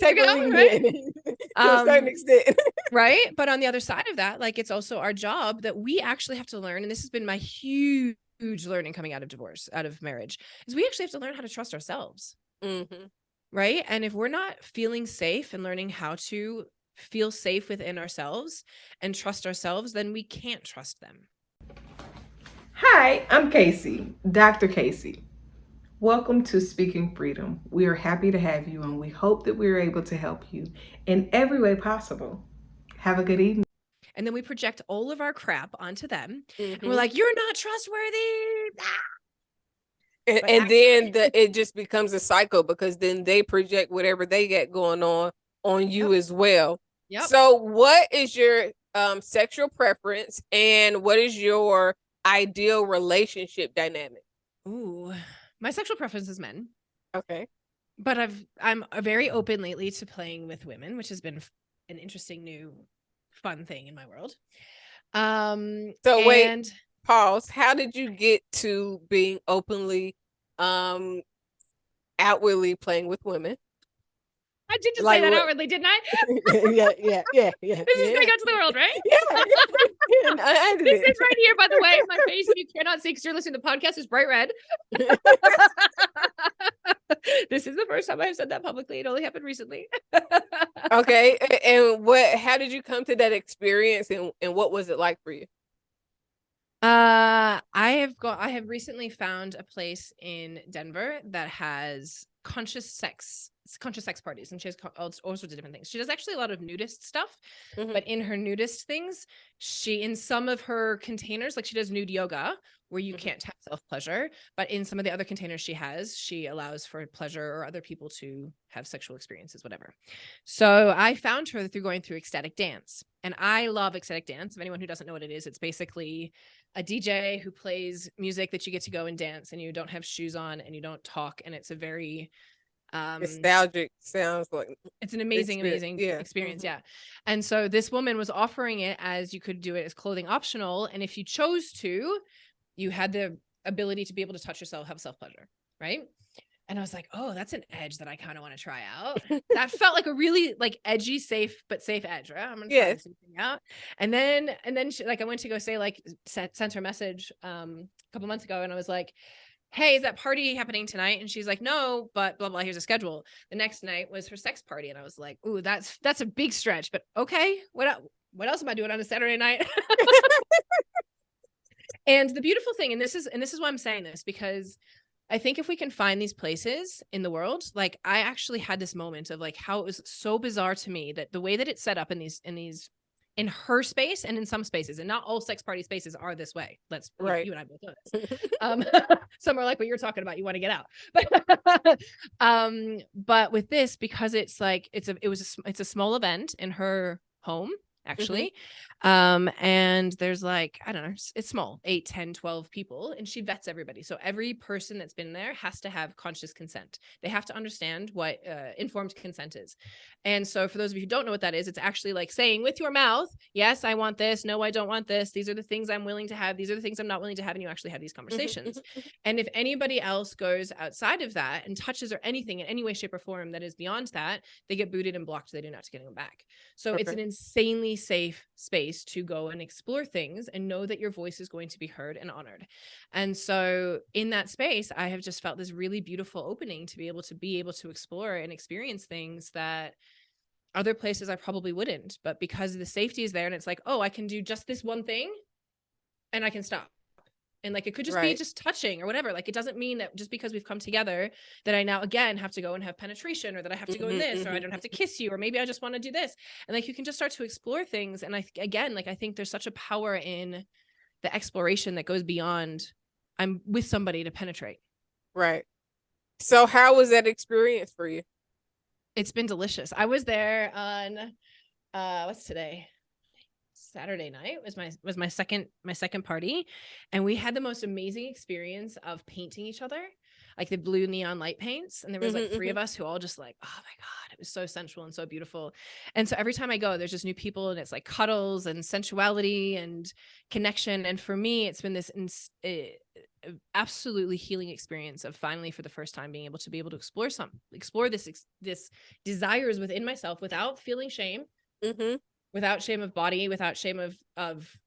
take a lead to a certain extent, right? But on the other side of that, like, it's also our job that we actually have to learn, and this has been my huge learning coming out of divorce, out of marriage, is we actually have to learn how to trust ourselves. Right? And if we're not feeling safe and learning how to feel safe within ourselves and trust ourselves, then we can't trust them. Hi, I'm Kaci, Dr. Kaci. Welcome to Speaking Freedom. We are happy to have you, and we hope that we're able to help you in every way possible. Have a good evening. And then we project all of our crap onto them. And we're like, you're not trustworthy. And then it just becomes a cycle because then they project whatever they get going on you as well. So what is your sexual preference and what is your ideal relationship dynamic? Ooh, my sexual preference is men. Okay. But I'm very open lately to playing with women, which has been an interesting new fun thing in my world. Wait, pause. How did you get to being openly outwardly playing with women? I did just say that outwardly, didn't I? yeah. This is going out to the world, right? Yeah. This is right here, by the way. My face, if you cannot see because you're listening to the podcast, is bright red. This is the first time I've said that publicly. It only happened recently. Okay. And how did you come to that experience and what was it like for you? I have recently found a place in Denver that has conscious sex parties, and she has all sorts of different things. She does actually a lot of nudist stuff, but in her nudist things, in some of her containers, like she does nude yoga where you can't have self-pleasure, but in some of the other containers she allows for pleasure or other people to have sexual experiences, whatever. So I found her through going through ecstatic dance, and I love ecstatic dance. If anyone who doesn't know what it is, it's basically a DJ who plays music that you get to go and dance, and you don't have shoes on and you don't talk, and it's a very nostalgic, sounds like it's an amazing experience. Yeah. And so this woman was offering it as you could do it as clothing optional, and if you chose to, you had the ability to be able to touch yourself, have self-pleasure, right? And I was like, oh, that's an edge that I kind of want to try out. That felt like a really like edgy, safe edge, right? I'm gonna try this thing out. And then she, like, I went to go say, like, sent her a message a couple months ago, and I was like, hey, is that party happening tonight? And she's like, no, but blah, blah, here's a schedule. The next night was her sex party. And I was like, ooh, that's a big stretch, but okay. What else am I doing on a Saturday night? And the beautiful thing, and this is why I'm saying this, because I think if we can find these places in the world, like I actually had this moment of like how it was so bizarre to me that the way that it's set up in her space and in some spaces, and not all sex party spaces are this way. Right. You and I both know this. Some are like what you're talking about. You want to get out, but with this, because it's like it's a small event in her home actually. And there's like, I don't know, it's small, 8, 10, 12 people, and she vets everybody. So every person that's been there has to have conscious consent. They have to understand what informed consent is. And so for those of you who don't know what that is, it's actually like saying with your mouth, yes, I want this. No, I don't want this. These are the things I'm willing to have. These are the things I'm not willing to have. And you actually have these conversations. And if anybody else goes outside of that and touches or anything in any way, shape, or form that is beyond that, they get booted and blocked. They do not get them back. So it's an insanely safe space to go and explore things and know that your voice is going to be heard and honored. And so in that space, I have just felt this really beautiful opening to be able to explore and experience things that other places I probably wouldn't, but because the safety is there and it's like, oh, I can do just this one thing and I can stop. And like, it could just be just touching or whatever. Like, it doesn't mean that just because we've come together that I now again have to go and have penetration, or that I have to go in this, or I don't have to kiss you, or maybe I just want to do this. And like, you can just start to explore things. And I think there's such a power in the exploration that goes beyond I'm with somebody to penetrate. Right. So how was that experience for you? It's been delicious. I was there on, what's today? Saturday night was my second party, and we had the most amazing experience of painting each other, like the blue neon light paints. And there was like 3 of us who all just like, oh my God, it was so sensual and so beautiful. And so every time I go, there's just new people, and it's like cuddles and sensuality and connection. And for me, it's been this absolutely healing experience of finally, for the first time, being able to explore this desires within myself without feeling shame. Without shame of body, without shame of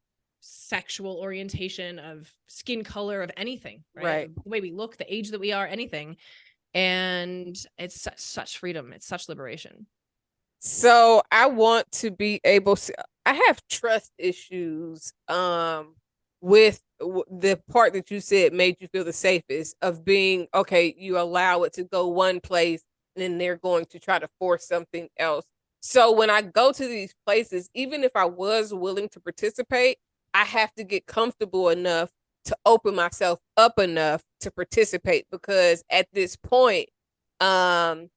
sexual orientation, of skin color, of anything, right? The way we look, the age that we are, anything. And it's such freedom. It's such liberation. So I want to be able to, I have trust issues with the part that you said made you feel the safest, of being, okay, you allow it to go one place and then they're going to try to force something else. So when I go to these places, even if I was willing to participate, I have to get comfortable enough to open myself up enough to participate, because at this point, I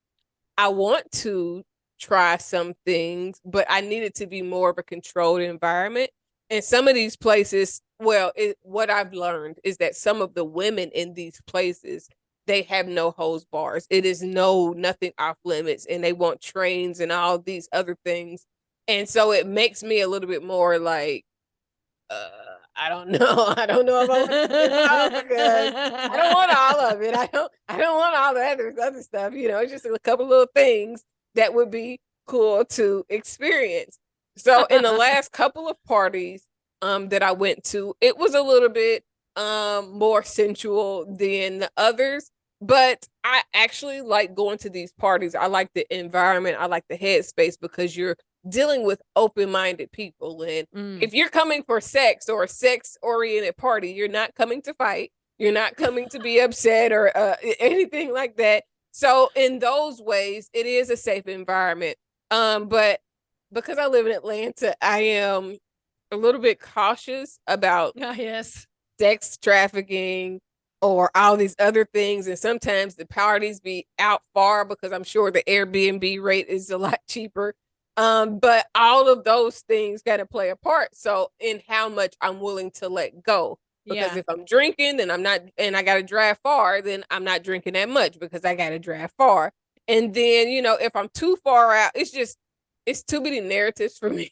want to try some things, but I need it to be more of a controlled environment. And some of these places, what I've learned is that some of the women in these places, they have no holds bars. It is nothing off limits, and they want trains and all these other things. And so it makes me a little bit more like, I don't know. I don't know if I want to, because I don't want all of it. I don't want all the other stuff. It's just a couple little things that would be cool to experience. So in the last couple of parties that I went to, it was a little bit more sensual than the others. But I actually like going to these parties. I like the environment. I like the headspace, because you're dealing with open-minded people. And if you're coming for sex or a sex-oriented party, you're not coming to fight. You're not coming to be upset or anything like that. So in those ways, it is a safe environment. But because I live in Atlanta, I am a little bit cautious about sex trafficking or all these other things. And sometimes the parties be out far, because I'm sure the Airbnb rate is a lot cheaper. But all of those things got to play a part. So in how much I'm willing to let go, because if I'm drinking, then I'm not, and I got to drive far, then I'm not drinking that much because I got to drive far. And then, if I'm too far out, it's too many narratives for me.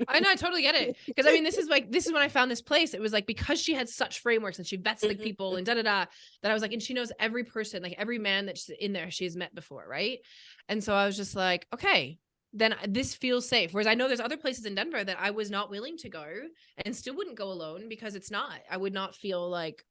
I know, I totally get it. Because I mean, this is when I found this place. It was like, because she had such frameworks and she vets the people and that I was like, and she knows every person, like every man that's in there, she has met before. Right. And so I was just like, okay, then this feels safe. Whereas I know there's other places in Denver that I was not willing to go and still wouldn't go alone, because I would not feel like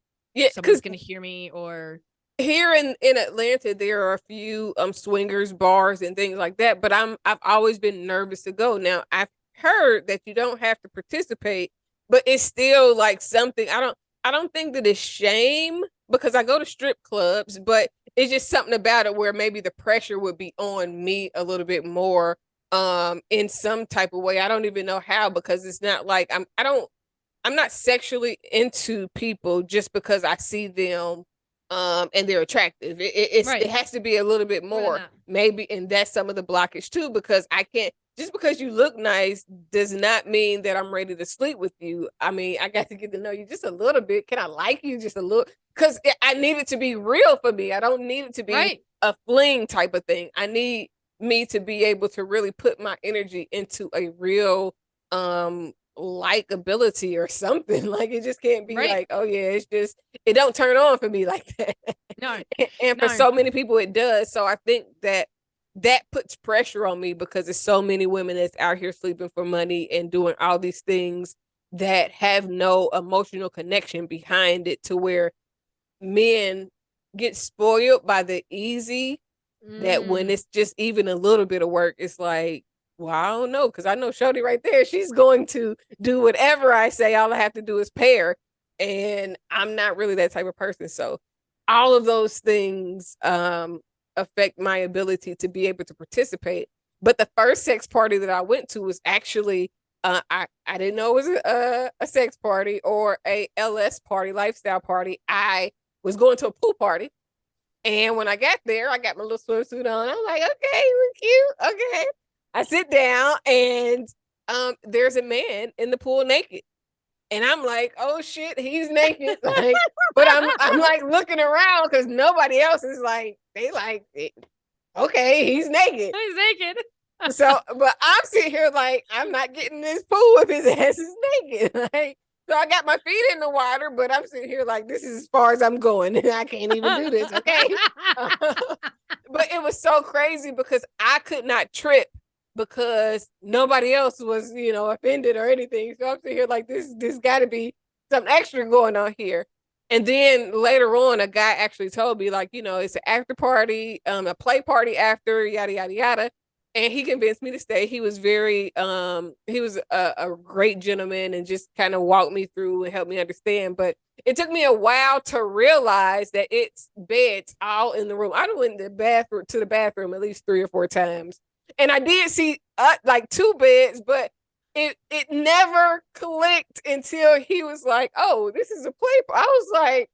someone's going to hear me. Or here in Atlanta, there are a few swingers bars and things like that, but I've always been nervous to go. Now, I've heard that you don't have to participate, but it's still like something. I don't think that it's shame because I go to strip clubs, but it's just something about it where maybe the pressure would be on me a little bit more in some type of way. I don't even know how, because it's not like I'm not sexually into people just because I see them and they're attractive. It has to be a little bit more maybe, and that's some of the blockage too, because I can't, just because you look nice does not mean that I'm ready to sleep with you. I mean, I got to get to know you just a little bit. Can I like you just a little? Because I need it to be real for me. I don't need it to be a fling type of thing. I need me to be able to really put my energy into a real likability or something. Like, it just can't be like, oh yeah, it's just, it don't turn on for me like that. No. And for so many people it does. So I think that puts pressure on me, because there's so many women that's out here sleeping for money and doing all these things that have no emotional connection behind it, to where men get spoiled by the easy, that when it's just even a little bit of work, it's like, well, I don't know, because I know Shorty right there, she's going to do whatever I say. All I have to do is pay her, and I'm not really that type of person. So all of those things affect my ability to be able to participate. But the first sex party that I went to was actually I didn't know it was a sex party or a LS party, lifestyle party. I was going to a pool party, and when I got there, I got my little swimsuit on. I'm like, okay, we're cute. Okay, I sit down, and there's a man in the pool naked. And I'm like, oh shit, he's naked. Like, but I'm like looking around, because nobody else is like, they like, okay, he's naked. He's naked. So, but I'm sitting here like, I'm not getting in this pool if his ass is naked. Like, so I got my feet in the water, but I'm sitting here like, this is as far as I'm going. I can't even do this. Okay. But it was so crazy, because I could not trip, because nobody else was, offended or anything. So I'm sitting here like, this got to be something extra going on here. And then later on, a guy actually told me, like, it's an after party, a play party after, yada, yada, yada. And he convinced me to stay. He was very, he was a great gentleman, and just kind of walked me through and helped me understand. But it took me a while to realize that it's beds all in the room. I went to the bathroom at least 3 or 4 times. And I did see like 2 beds, but it never clicked until he was like, oh, this is a play. I was like,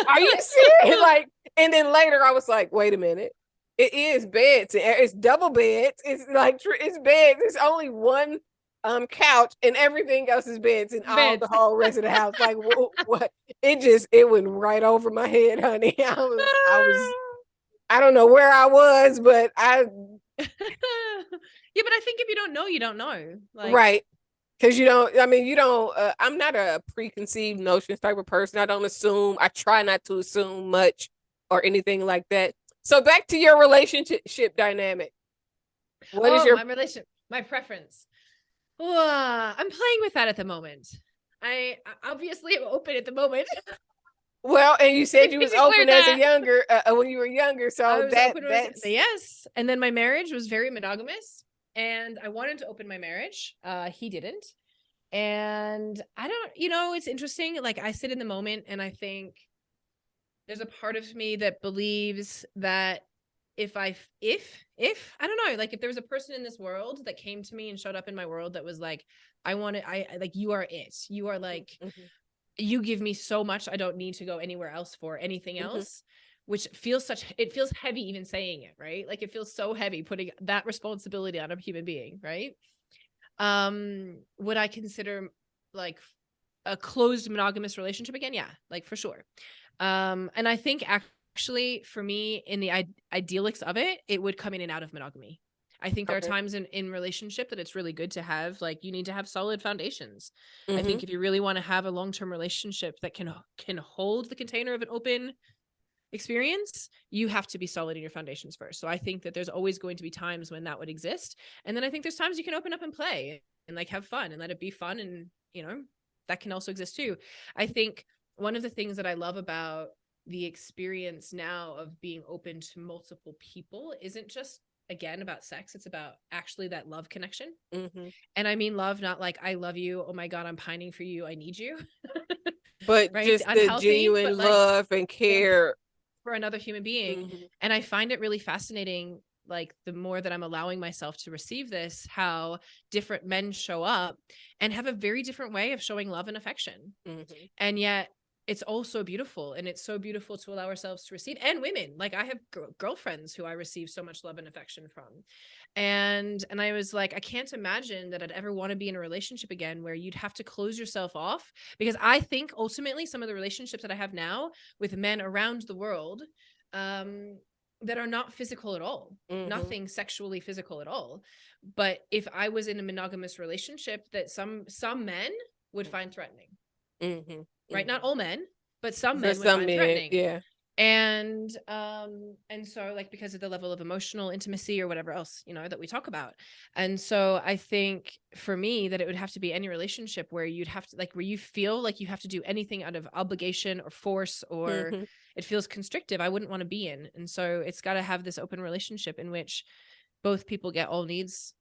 are you serious? Like, and then later I was like, wait a minute. It is beds. It's double beds. It's like, it's beds. It's only one couch, and everything else is beds, and all the whole rest of the house. Like, what? It went right over my head, honey. I don't know where I was, but yeah, but I think if you don't know, you don't know. Like, right. Because you don't, I'm not a preconceived notions type of person. I don't assume. I try not to assume much or anything like that. So back to your relationship dynamic. What is your my preference? I'm playing with that at the moment. I obviously am open at the moment. Well, and you said you was open as a younger, when you were younger. So that's yes. And then my marriage was very monogamous, and I wanted to open my marriage. He didn't. And I don't, it's interesting. Like, I sit in the moment, and I think there's a part of me that believes that if I don't know, like, if there was a person in this world that came to me and showed up in my world that was like, I like, you are it. You are like, you give me so much. I don't need to go anywhere else for anything else, which feels it feels heavy even saying it, right? Like, it feels so heavy putting that responsibility on a human being, right? Would I consider like a closed monogamous relationship again? Yeah, like, for sure. And I think actually for me, in the idyllics of it, it would come in and out of monogamy. I think there are times in relationship that it's really good to have, like, you need to have solid foundations. I think if you really want to have a long-term relationship that can hold the container of an open experience, you have to be solid in your foundations first. So I think that there's always going to be times when that would exist. And then I think there's times you can open up and play and like have fun and let it be fun. And, that can also exist too. I think one of the things that I love about the experience now of being open to multiple people isn't just, again, about sex. It's about actually that love connection. And I mean love, not like, I love you, oh my God, I'm pining for you, I need you. but right? just the Unhealthy, genuine but like love and care. for another human being. And I find it really fascinating, like the more that I'm allowing myself to receive this, how different men show up and have a very different way of showing love and affection. And yet it's also beautiful, and it's so beautiful to allow ourselves to receive. And women, like I have girlfriends who I receive so much love and affection from. And I was like, I can't imagine that I'd ever want to be in a relationship again where you'd have to close yourself off, because I think ultimately some of the relationships that I have now with men around the world, that are not physical at all, nothing sexually physical at all. But if I was in a monogamous relationship, that some men would find threatening, right? Not all men, but some men would find threatening. Yeah. And so like, because of the level of emotional intimacy or whatever else, you know, that we talk about. And so I think for me that it would have to be any relationship where you'd have to, like, where you feel like you have to do anything out of obligation or force, or it feels constrictive, I wouldn't want to be in. And so it's got to have this open relationship in which both people get all needs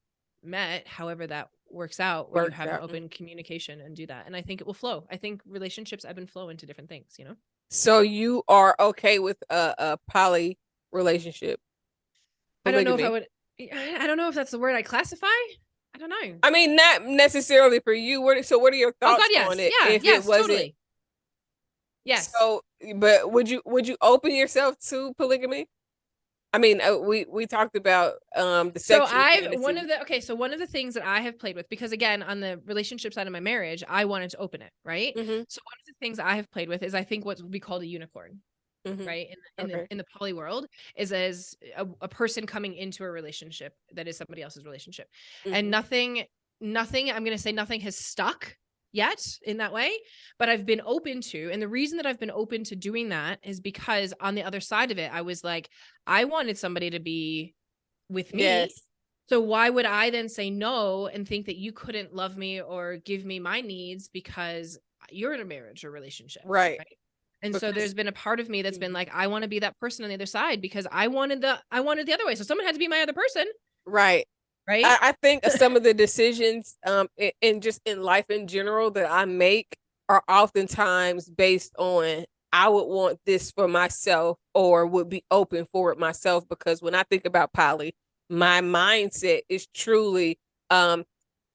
met, however that works out, where you have an open communication and do that. And I think it will flow. I think relationships ebb and flow into different things, you know? So you are okay with a poly relationship? Polygamy. I don't know if I would, I don't know if that's the word I classify. I don't know. I mean, not necessarily for you. What are your thoughts on it? Yeah, if yes, it wasn't, totally. Yes. So, but would you open yourself to polygamy? I mean, we talked about the sexual fantasy. one of the things that I have played with, because again, on the relationship side of my marriage, I wanted to open it, right? So one of the things I have played with is, I think, what would be called a unicorn, right? In the poly world, is as a person coming into a relationship that is somebody else's relationship, and nothing I'm going to say nothing has stuck yet in that way, but I've been open to. And the reason that I've been open to doing that is because on the other side of it, I was like, I wanted somebody to be with me. Yes. So why would I then say no and think that you couldn't love me or give me my needs because you're in a marriage or relationship? Right. And so there's been a part of me that's been like, I want to be that person on the other side, because I wanted the other way. So someone had to be my other person. Right. Right. I think some of the decisions in just in life in general that I make are oftentimes based on, I would want this for myself, or would be open for it myself. Because when I think about poly, my mindset is truly, if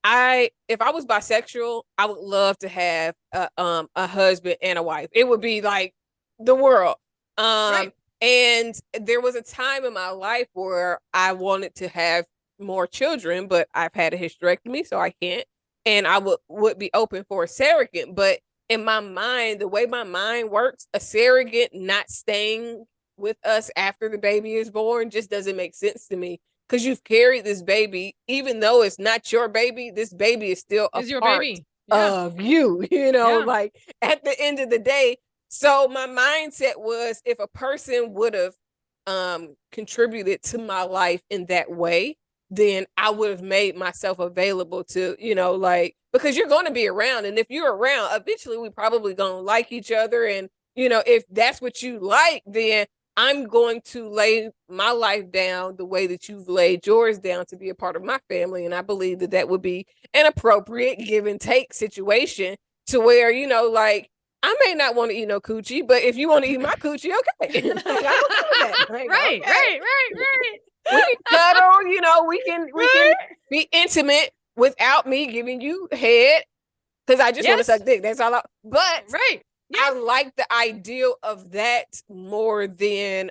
I was bisexual, I would love to have a husband and a wife. It would be like the world. Right. And there was a time in my life where I wanted to have more children, but I've had a hysterectomy, so I can't. And I would be open for a surrogate. But in my mind, the way my mind works, a surrogate not staying with us after the baby is born just doesn't make sense to me. Because you've carried this baby, even though it's not your baby, this baby is still a part of you, you know, like at the end of the day. So my mindset was, if a person would have contributed to my life in that way, then I would have made myself available to, you know, like, because you're going to be around. And if you're around, eventually we probably going to like each other. And, you know, if that's what you like, then I'm going to lay my life down the way that you've laid yours down to be a part of my family. And I believe that that would be an appropriate give and take situation, to where, you know, like, I may not want to eat no coochie, but if you want to eat my coochie, okay. Like, right. We can cuddle, you know, we can be intimate without me giving you head, because I just want to suck dick. That's all. But I like the ideal of that more than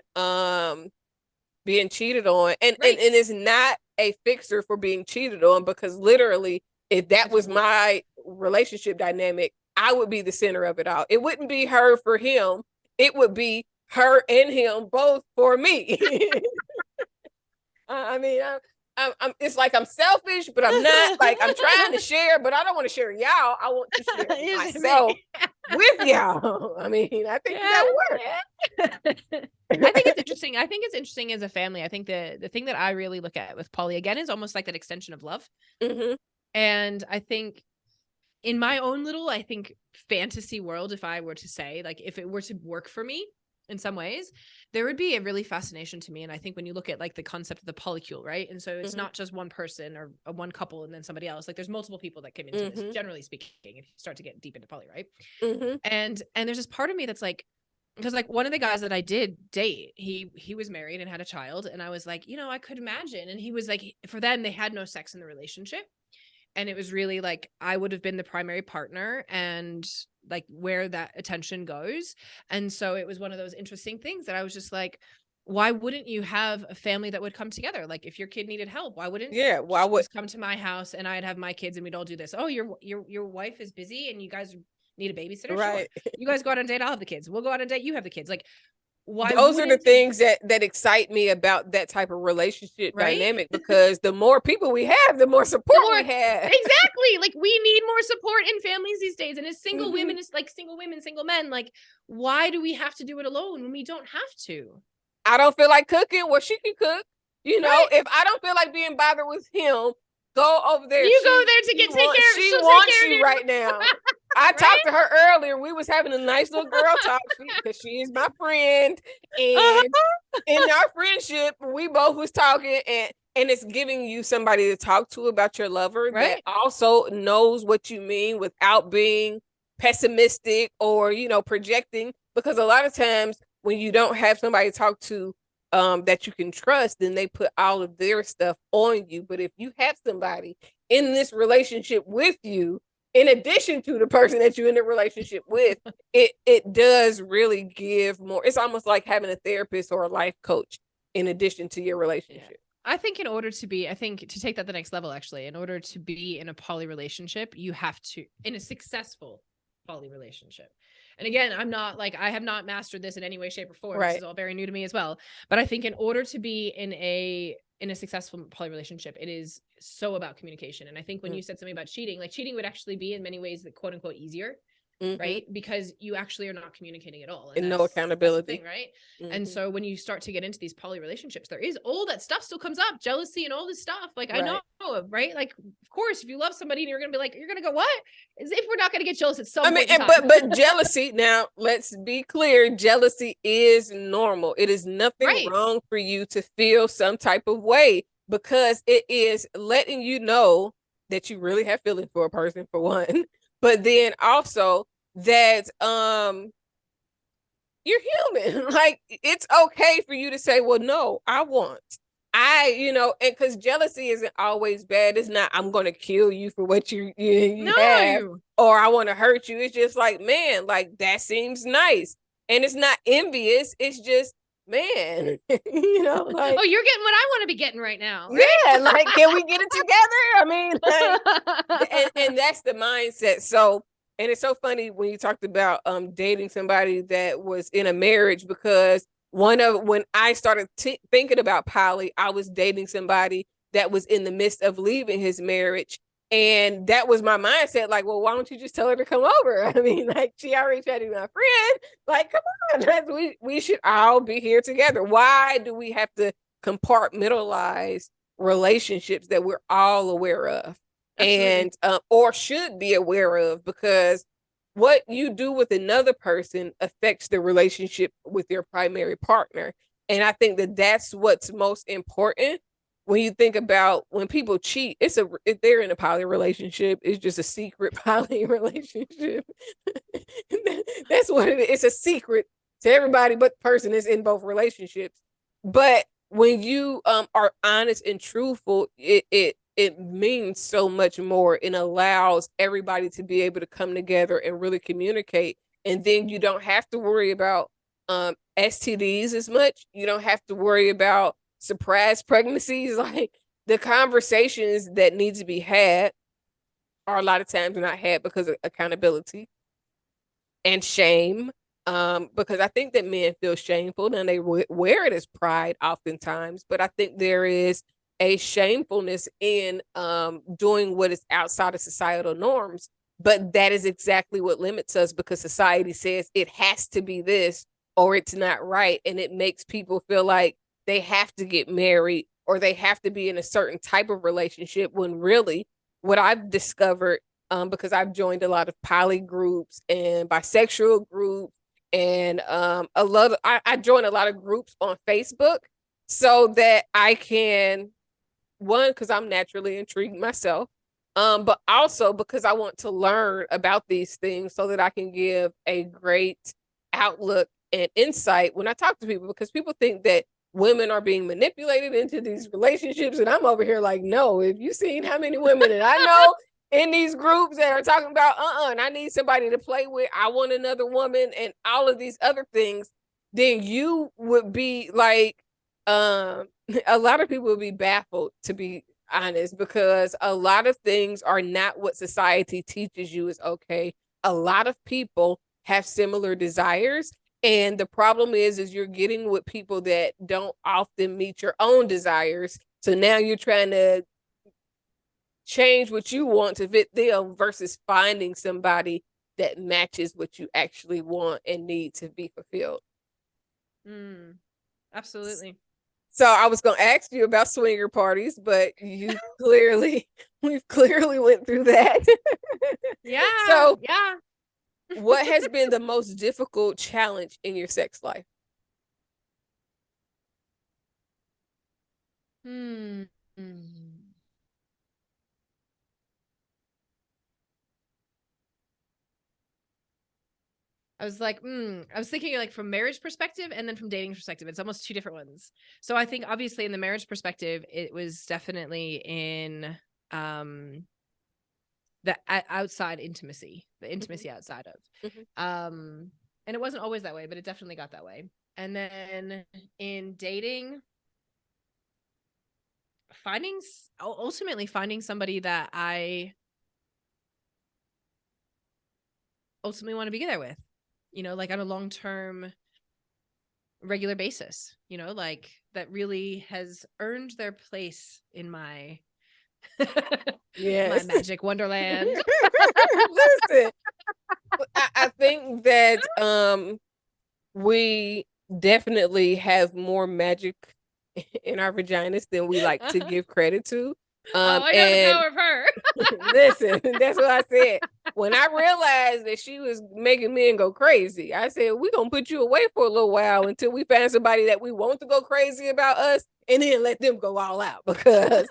being cheated on. And it's not a fixer for being cheated on, because literally, if that was my relationship dynamic, I would be the center of it all. It wouldn't be her for him. It would be her and him both for me. I mean, I'm it's like I'm selfish, but I'm not. Like, I'm trying to share, but I don't want to share y'all. I want to share myself with y'all. I mean, I think that works. I think it's interesting. I think it's interesting as a family. I think the thing that I really look at with poly, again, is almost like that extension of love. And I think in my own little, I think, fantasy world, if I were to say, like, if it were to work for me, in some ways, there would be a really fascination to me. And I think when you look at like the concept of the polycule, right? And so it's not just one person or one couple and then somebody else. Like there's multiple people that came into this, generally speaking, if you start to get deep into poly, right? And there's this part of me that's like, because like one of the guys that I did date, he was married and had a child. And I was like, you know, I could imagine. And he was like, for them, they had no sex in the relationship. And it was really like, I would have been the primary partner and like where that attention goes. And so it was one of those interesting things that I was just like, why wouldn't you have a family that would come together? Like if your kid needed help, why wouldn't why would come to my house and I'd have my kids and we'd all do this? Oh, your wife is busy and you guys need a babysitter. Right. Sure. You guys go out on a date. I'll have the kids. We'll go out on a date. You have the kids. Like, why? Those are the things that excite me about that type of relationship dynamic, because the more people we have, the more support we have. Exactly. Like we need more support in families these days. And as single women, it's like single women, single men, like why do we have to do it alone when we don't have to? I don't feel like cooking. Well, she can cook. You know, if I don't feel like being bothered with him, go over there. You go there to take care of. She wants you right now. I talked to her earlier. We was having a nice little girl talk because she is my friend, and in our friendship, we both was talking, and it's giving you somebody to talk to about your lover that also knows what you mean without being pessimistic or projecting. Because a lot of times when you don't have somebody to talk to that you can trust, then they put all of their stuff on you. But if you have somebody in this relationship with you, in addition to the person that you're in a relationship with, it does really give more. It's almost like having a therapist or a life coach in addition to your relationship. I think to take that the next level, actually, in order to be in a poly relationship, you have to, in a successful poly relationship. And again, I have not mastered this in any way, shape, or form. This is all very new to me as well. But I think in order to be in a successful poly relationship, it is so about communication. And I think when you said something about cheating, like cheating would actually be in many ways the quote unquote easier, right? Because you actually are not communicating at all. And no accountability. Thing, right? And so when you start to get into these poly relationships, there is all that stuff still comes up, jealousy and all this stuff. Like I know, right? Like, of course, if you love somebody and you're going to be like, you're going to go, what? As if we're not going to get jealous at some point in time. but jealousy, now let's be clear, jealousy is normal. It is nothing wrong for you to feel some type of way, because it is letting you know that you really have feelings for a person, for one, but then also that you're human. Like it's okay for you to say, well, no, and because jealousy isn't always bad. It's not, I'm going to kill you for what you have, or I want to hurt you. It's just like, man, like that seems nice. And it's not envious. It's just, man, like, oh, you're getting what I want to be getting right now. Right? Yeah. Like, can we get it together? I mean, like, and that's the mindset. So, and it's so funny when you talked about dating somebody that was in a marriage, because when I started thinking about poly, I was dating somebody that was in the midst of leaving his marriage. And that was my mindset. Like, well, why don't you just tell her to come over? I mean, like, she already tried to be my friend. Like, come on, we should all be here together. Why do we have to compartmentalize relationships that we're all aware of? Absolutely. And or should be aware of, because what you do with another person affects the relationship with your primary partner. And I think that that's what's most important when you think about when people cheat. If they're in a poly relationship, it's just a secret poly relationship. That's what it is. It's a secret to everybody but the person is in both relationships. But when you are honest and truthful, it means so much more, and allows everybody to be able to come together and really communicate. And then you don't have to worry about STDs as much. You don't have to worry about surprise pregnancies. Like the conversations that need to be had are a lot of times not had because of accountability and shame. Because I think that men feel shameful and they wear it as pride oftentimes, but I think there is a shamefulness in doing what is outside of societal norms. But that is exactly what limits us, because society says it has to be this or it's not right. And it makes people feel like they have to get married or they have to be in a certain type of relationship, when really what I've discovered, because I've joined a lot of poly groups and bisexual groups And I join a lot of groups on Facebook so that I can, one, because I'm naturally intrigued myself, but also because I want to learn about these things so that I can give a great outlook and insight when I talk to people, because people think that women are being manipulated into these relationships, and I'm over here like, no, if you seen how many women that I know in these groups that are talking about and I need somebody to play with, I want another woman, and all of these other things, then you would be like, a lot of people would be baffled, to be honest, because a lot of things are not what society teaches you is okay. A lot of people have similar desires, and the problem is you're getting with people that don't often meet your own desires. So now you're trying to change what you want to fit them versus finding somebody that matches what you actually want and need to be fulfilled. Absolutely. So I was going to ask you about swinger parties, but we've clearly went through that. Yeah. So yeah. what has been the most difficult challenge in your sex life? I was like, I was thinking like from marriage perspective and then from dating perspective. It's almost two different ones. So I think obviously in the marriage perspective, it was definitely in the outside intimacy, the intimacy outside of. And it wasn't always that way, but it definitely got that way. And then in dating, ultimately finding somebody that I ultimately want to be there with, like on a long-term regular basis, like that really has earned their place in my my magic wonderland. Listen, I think that we definitely have more magic in our vaginas than we like to give credit to. I know the power of her. Listen, that's what I said. When I realized that she was making men go crazy, I said, we're going to put you away for a little while until we find somebody that we want to go crazy about us, and then let them go all out, because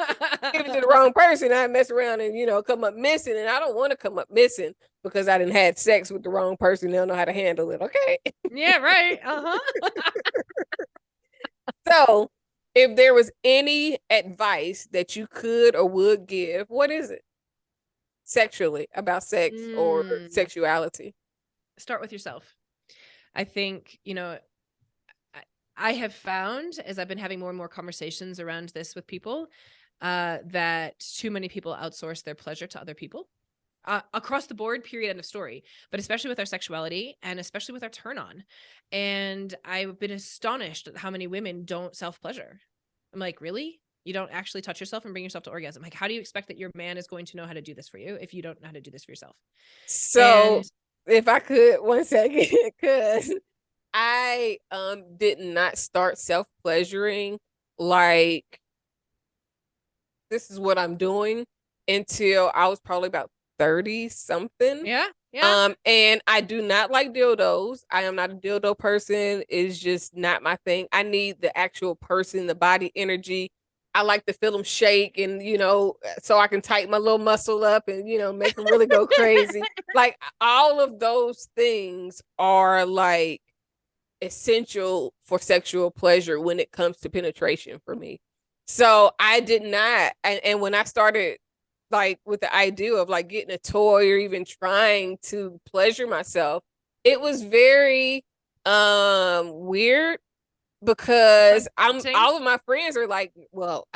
give it to the wrong person, I mess around and, come up missing. And I don't want to come up missing because I didn't had sex with the wrong person. They don't know how to handle it. Okay. Yeah, right. So if there was any advice that you could or would give, what is it? Sexually, about sex or sexuality? Start with yourself. I think, I have found, as I've been having more and more conversations around this with people, that too many people outsource their pleasure to other people. Across the board, period, end of story. But especially with our sexuality and especially with our turn on. And I've been astonished at how many women don't self-pleasure. I'm like, really? You don't actually touch yourself and bring yourself to orgasm? Like, how do you expect that your man is going to know how to do this for you if you don't know how to do this for yourself? So if I could, 1 second, because I did not start self-pleasuring like this is what I'm doing until I was probably about 30 something. Yeah. And I do not like dildos. I am not a dildo person. It's just not my thing. I need the actual person, the body energy. I like to feel them shake and, so I can tighten my little muscle up and, make them really go crazy. Like all of those things are like essential for sexual pleasure when it comes to penetration for me. So I did not. And when I started like with the idea of like getting a toy or even trying to pleasure myself, it was very weird, because all of my friends are like, well,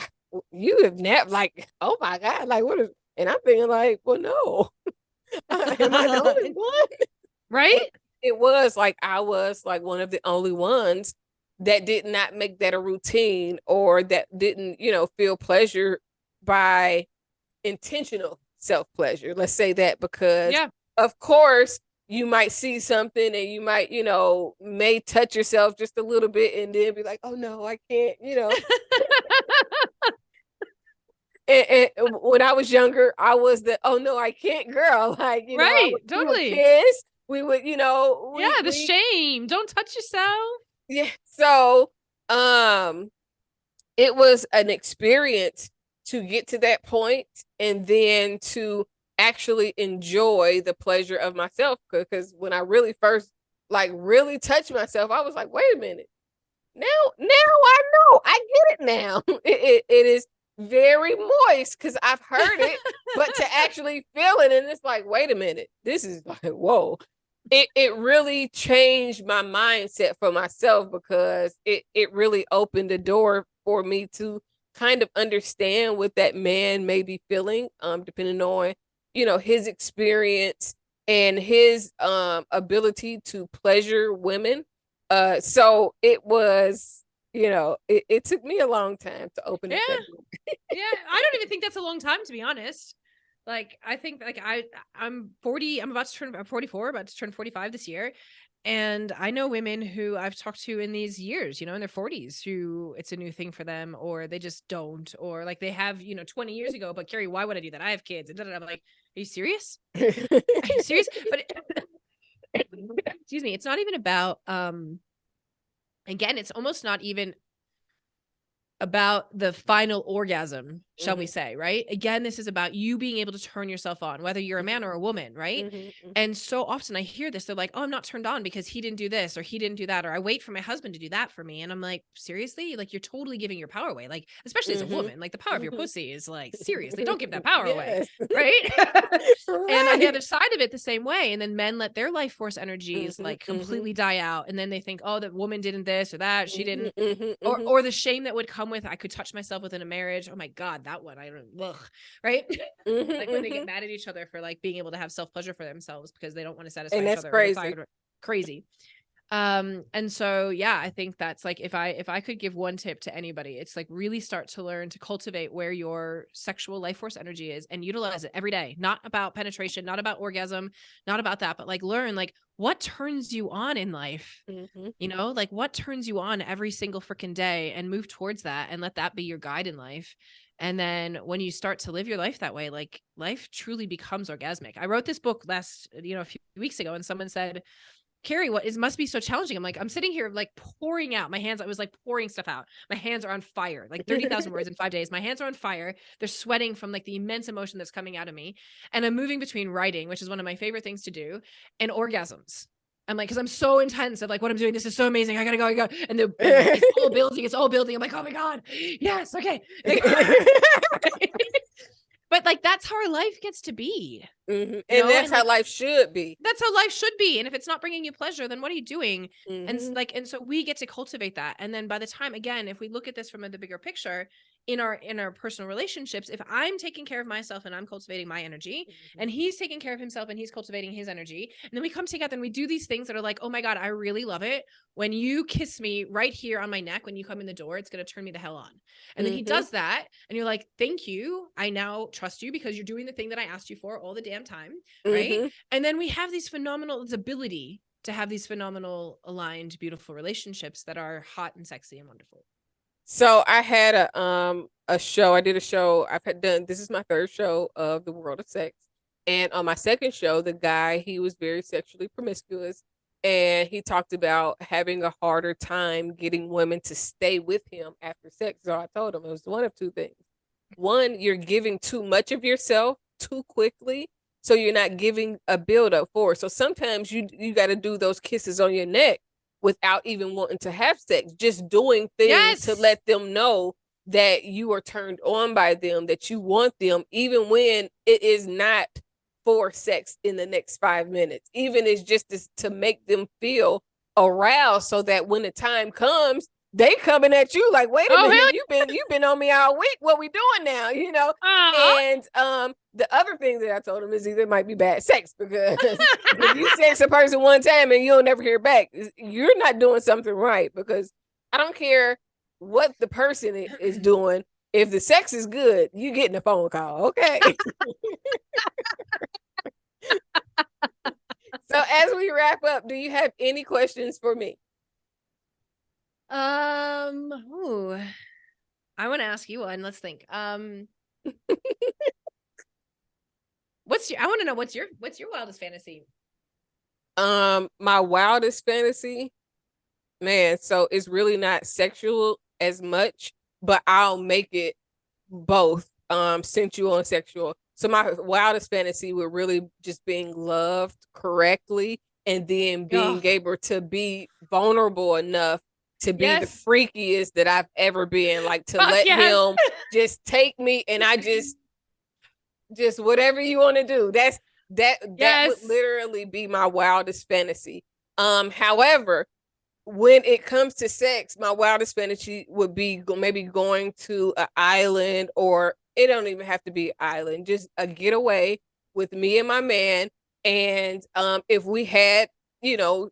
you have never, like, oh my God, like what is, and I'm thinking like, well, no. Am I the only one? Right? It was like I was like one of the only ones that did not make that a routine, or that didn't, feel pleasure by intentional self-pleasure. Let's say that, because of course you might see something and you might, may touch yourself just a little bit and then be like, oh no, I can't, and when I was younger, I was the, oh no, I can't girl. Like, I would totally kiss. we would, the shame. Don't touch yourself. Yeah. So, it was an experience to get to that point and then to actually enjoy the pleasure of myself. Because when I really first really touched myself, I was like, wait a minute. Now I know. I get it now. It is very moist because I've heard it, but to actually feel it, and it's like, wait a minute, this is like, whoa. It really changed my mindset for myself because it really opened the door for me to kind of understand what that man may be feeling, depending on, his experience and his ability to pleasure women. So it was, it took me a long time to open up that door. Yeah, I don't even think that's a long time, to be honest. Like, I think I'm 40, I'm 44, about to turn 45 this year. And I know women who I've talked to in these years, in their 40s, who it's a new thing for them, or they just don't, or like they have, 20 years ago, but Keri, why would I do that? I have kids. And I'm like, are you serious? Are you serious? But excuse me, it's not even about, again, it's almost not even about the final orgasm, shall we say, right? Again, this is about you being able to turn yourself on, whether you're a man or a woman, right? And so often I hear this, they're like, oh, I'm not turned on because he didn't do this or he didn't do that, or I wait for my husband to do that for me. And I'm like, seriously? Like, you're totally giving your power away. Like, especially as a woman, like the power of your pussy is like, seriously, don't give that power away, right? And on the other side of it, the same way. And then men let their life force energies like completely die out. And then they think, oh, that woman didn't this or that, she didn't, or the shame that would come with, I could touch myself within a marriage. Oh my God, that one, I don't, ugh, right? Like when they get mad at each other for like being able to have self-pleasure for themselves because they don't want to satisfy each other. Crazy. Crazy. And so, yeah, I think that's like, if I could give one tip to anybody, it's like really start to learn to cultivate where your sexual life force energy is and utilize it every day. Not about penetration, not about orgasm, not about that, but like learn like what turns you on in life, like what turns you on every single freaking day, and move towards that and let that be your guide in life. And then when you start to live your life that way, like life truly becomes orgasmic. I wrote this book a few weeks ago, and someone said, Keri, it must be so challenging. I'm like, I'm sitting here like pouring out my hands. I was like pouring stuff out. My hands are on fire, like 30,000 words in 5 days. My hands are on fire. They're sweating from like the immense emotion that's coming out of me. And I'm moving between writing, which is one of my favorite things to do, and orgasms. I'm like, cause I'm so intense of like what I'm doing. This is so amazing. I gotta go. And it's all building. I'm like, oh my God. Yes. Okay. But like, that's how our life gets to be. And that's how life should be. That's how life should be. And if it's not bringing you pleasure, then what are you doing? And so we get to cultivate that. And then by the time, again, if we look at this from the bigger picture, in our personal relationships, if I'm taking care of myself and I'm cultivating my energy, and he's taking care of himself and he's cultivating his energy, and then we come together and we do these things that are like, oh my God, I really love it when you kiss me right here on my neck when you come in the door. It's going to turn me the hell on. And then he does that, and you're like, thank you, I now trust you because you're doing the thing that I asked you for all the damn time, right? And then we have this ability to have these phenomenal, aligned, beautiful relationships that are hot and sexy and wonderful. So I had a show. I did a show. This is my third show of The World of Sex. And on my second show, the guy, he was very sexually promiscuous, and he talked about having a harder time getting women to stay with him after sex. So I told him it was one of two things. One, you're giving too much of yourself too quickly, so you're not giving a build up for it. So sometimes you got to do those kisses on your neck without even wanting to have sex, just doing things to let them know that you are turned on by them, that you want them, even when it is not for sex in the next 5 minutes. Even it's just to make them feel aroused, so that when the time comes, they coming at you like, wait a minute, really? you've been on me all week. What we doing now? And the other thing that I told him is either it might be bad sex, because if you sex a person one time and you'll never hear back, you're not doing something right. Because I don't care what the person is doing. If the sex is good, you getting a phone call. Okay. So as we wrap up, do you have any questions for me? I want to ask you one. Let's think. I want to know what's your wildest fantasy? My wildest fantasy, man, so it's really not sexual as much, but I'll make it both sensual and sexual. So my wildest fantasy would really just being loved correctly and then being Oh, able to be vulnerable enough to be the yes. freakiest that I've ever been, like to Fuck let yes. him just take me and I just whatever you want to do. That would Yes. literally be my wildest fantasy. However, when it comes to sex, my wildest fantasy would be maybe going to an island, or it don't even have to be an island, just a getaway with me and my man. And if we had,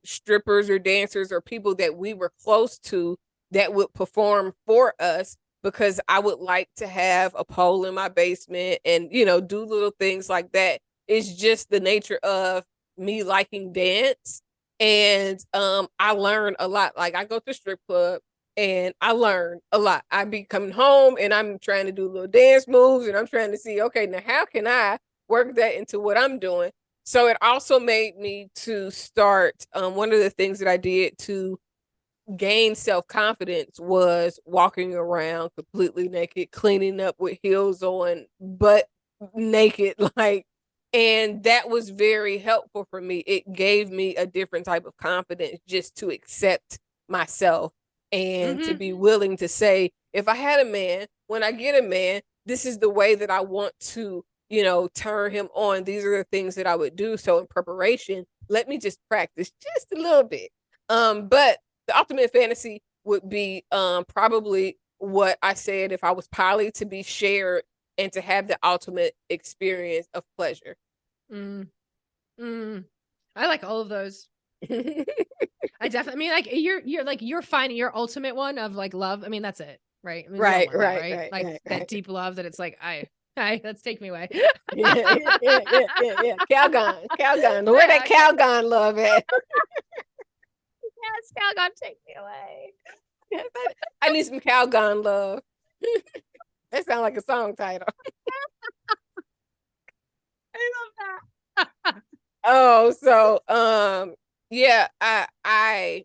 strippers or dancers or people that we were close to that would perform for us, because I would like to have a pole in my basement and, do little things like that. It's just the nature of me liking dance. And I learn a lot. Like I go to strip club and I learn a lot. I be coming home and I'm trying to do little dance moves and I'm trying to see, okay, now how can I work that into what I'm doing? So it also made me to start, one of the things that I did to gain self-confidence was walking around completely naked, cleaning up with heels on, but naked, like, and that was very helpful for me. It gave me a different type of confidence just to accept myself and to be willing to say, if I had a man, when I get a man, this is the way that I want to, turn him on. These are the things that I would do. So in preparation, let me just practice just a little bit. But the ultimate fantasy would be probably what I said, if I was poly, to be shared and to have the ultimate experience of pleasure. I like all of those. I definitely, like you're finding your ultimate one of like love. I mean, that's it, right? I mean, right, that, right? right, Like right, that right. deep love that it's like, let's take me away. Yeah. Calgon. Where that Yeah, Calgon love at? Yes, Calgon, take me away. I need some Calgon love. That sounds like a song title. I love that. Oh, so yeah, I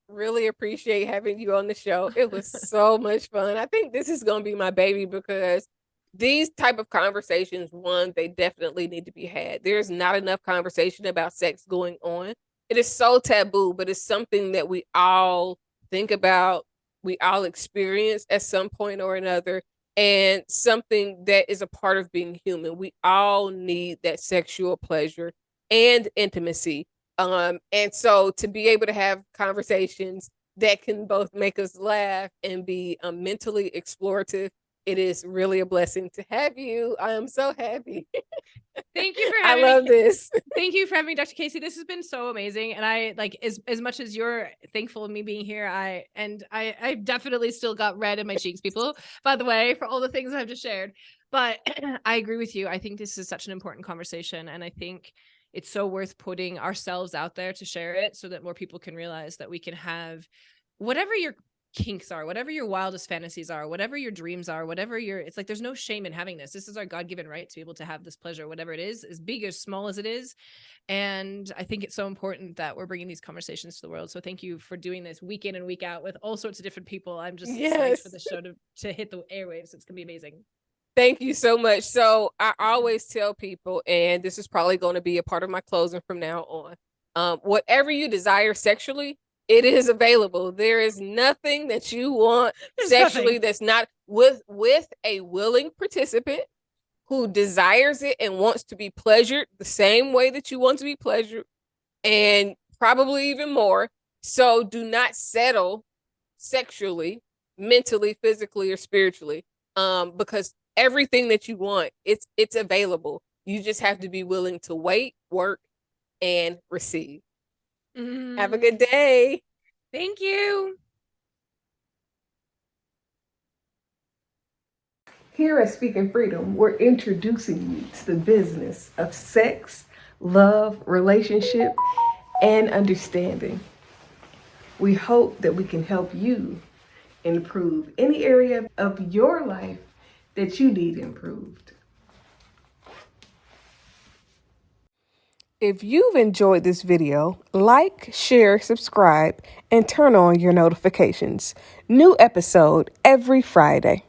really appreciate having you on the show. It was so much fun. I think this is going to be my baby because these type of conversations, one, they definitely need to be had. There's not enough conversation about sex going on. It is so taboo, but it's something that we all think about, we all experience at some point or another, and something that is a part of being human. We all need that sexual pleasure and intimacy. And so to be able to have conversations that can both make us laugh and be mentally explorative, it is really a blessing to have you. I am so happy. Thank you for I having love me. this. Thank you for having me, Dr. Kaci. This has been so amazing. And I like as much as you're thankful of me being here, I definitely still got red in my cheeks, people, by the way, for all the things I've just shared. But I agree with you. I think this is such an important conversation. And I think it's so worth putting ourselves out there to share it so that more people can realize that we can have whatever your kinks are, whatever your wildest fantasies are, whatever your dreams are, it's like, there's no shame in having this. This is our God-given right to be able to have this pleasure, whatever it is, as big or small as it is. And I think it's so important that we're bringing these conversations to the world. So thank you for doing this week in and week out with all sorts of different people. I'm just psyched for the show to hit the airwaves. It's gonna be amazing. Thank you so much. So I always tell people, and this is probably going to be a part of my closing from now on, whatever you desire sexually, it is available. There is nothing that you want sexually that's not with a willing participant who desires it and wants to be pleasured the same way that you want to be pleasured, and probably even more. So do not settle sexually, mentally, physically, or spiritually, because everything that you want, it's available. You just have to be willing to wait, work, and receive. Have a good day. Thank you. Here at Speaking Freedom, we're introducing you to the business of sex, love, relationship, and understanding. We hope that we can help you improve any area of your life that you need improved. If you've enjoyed this video, like, share, subscribe, and turn on your notifications. New episode every Friday.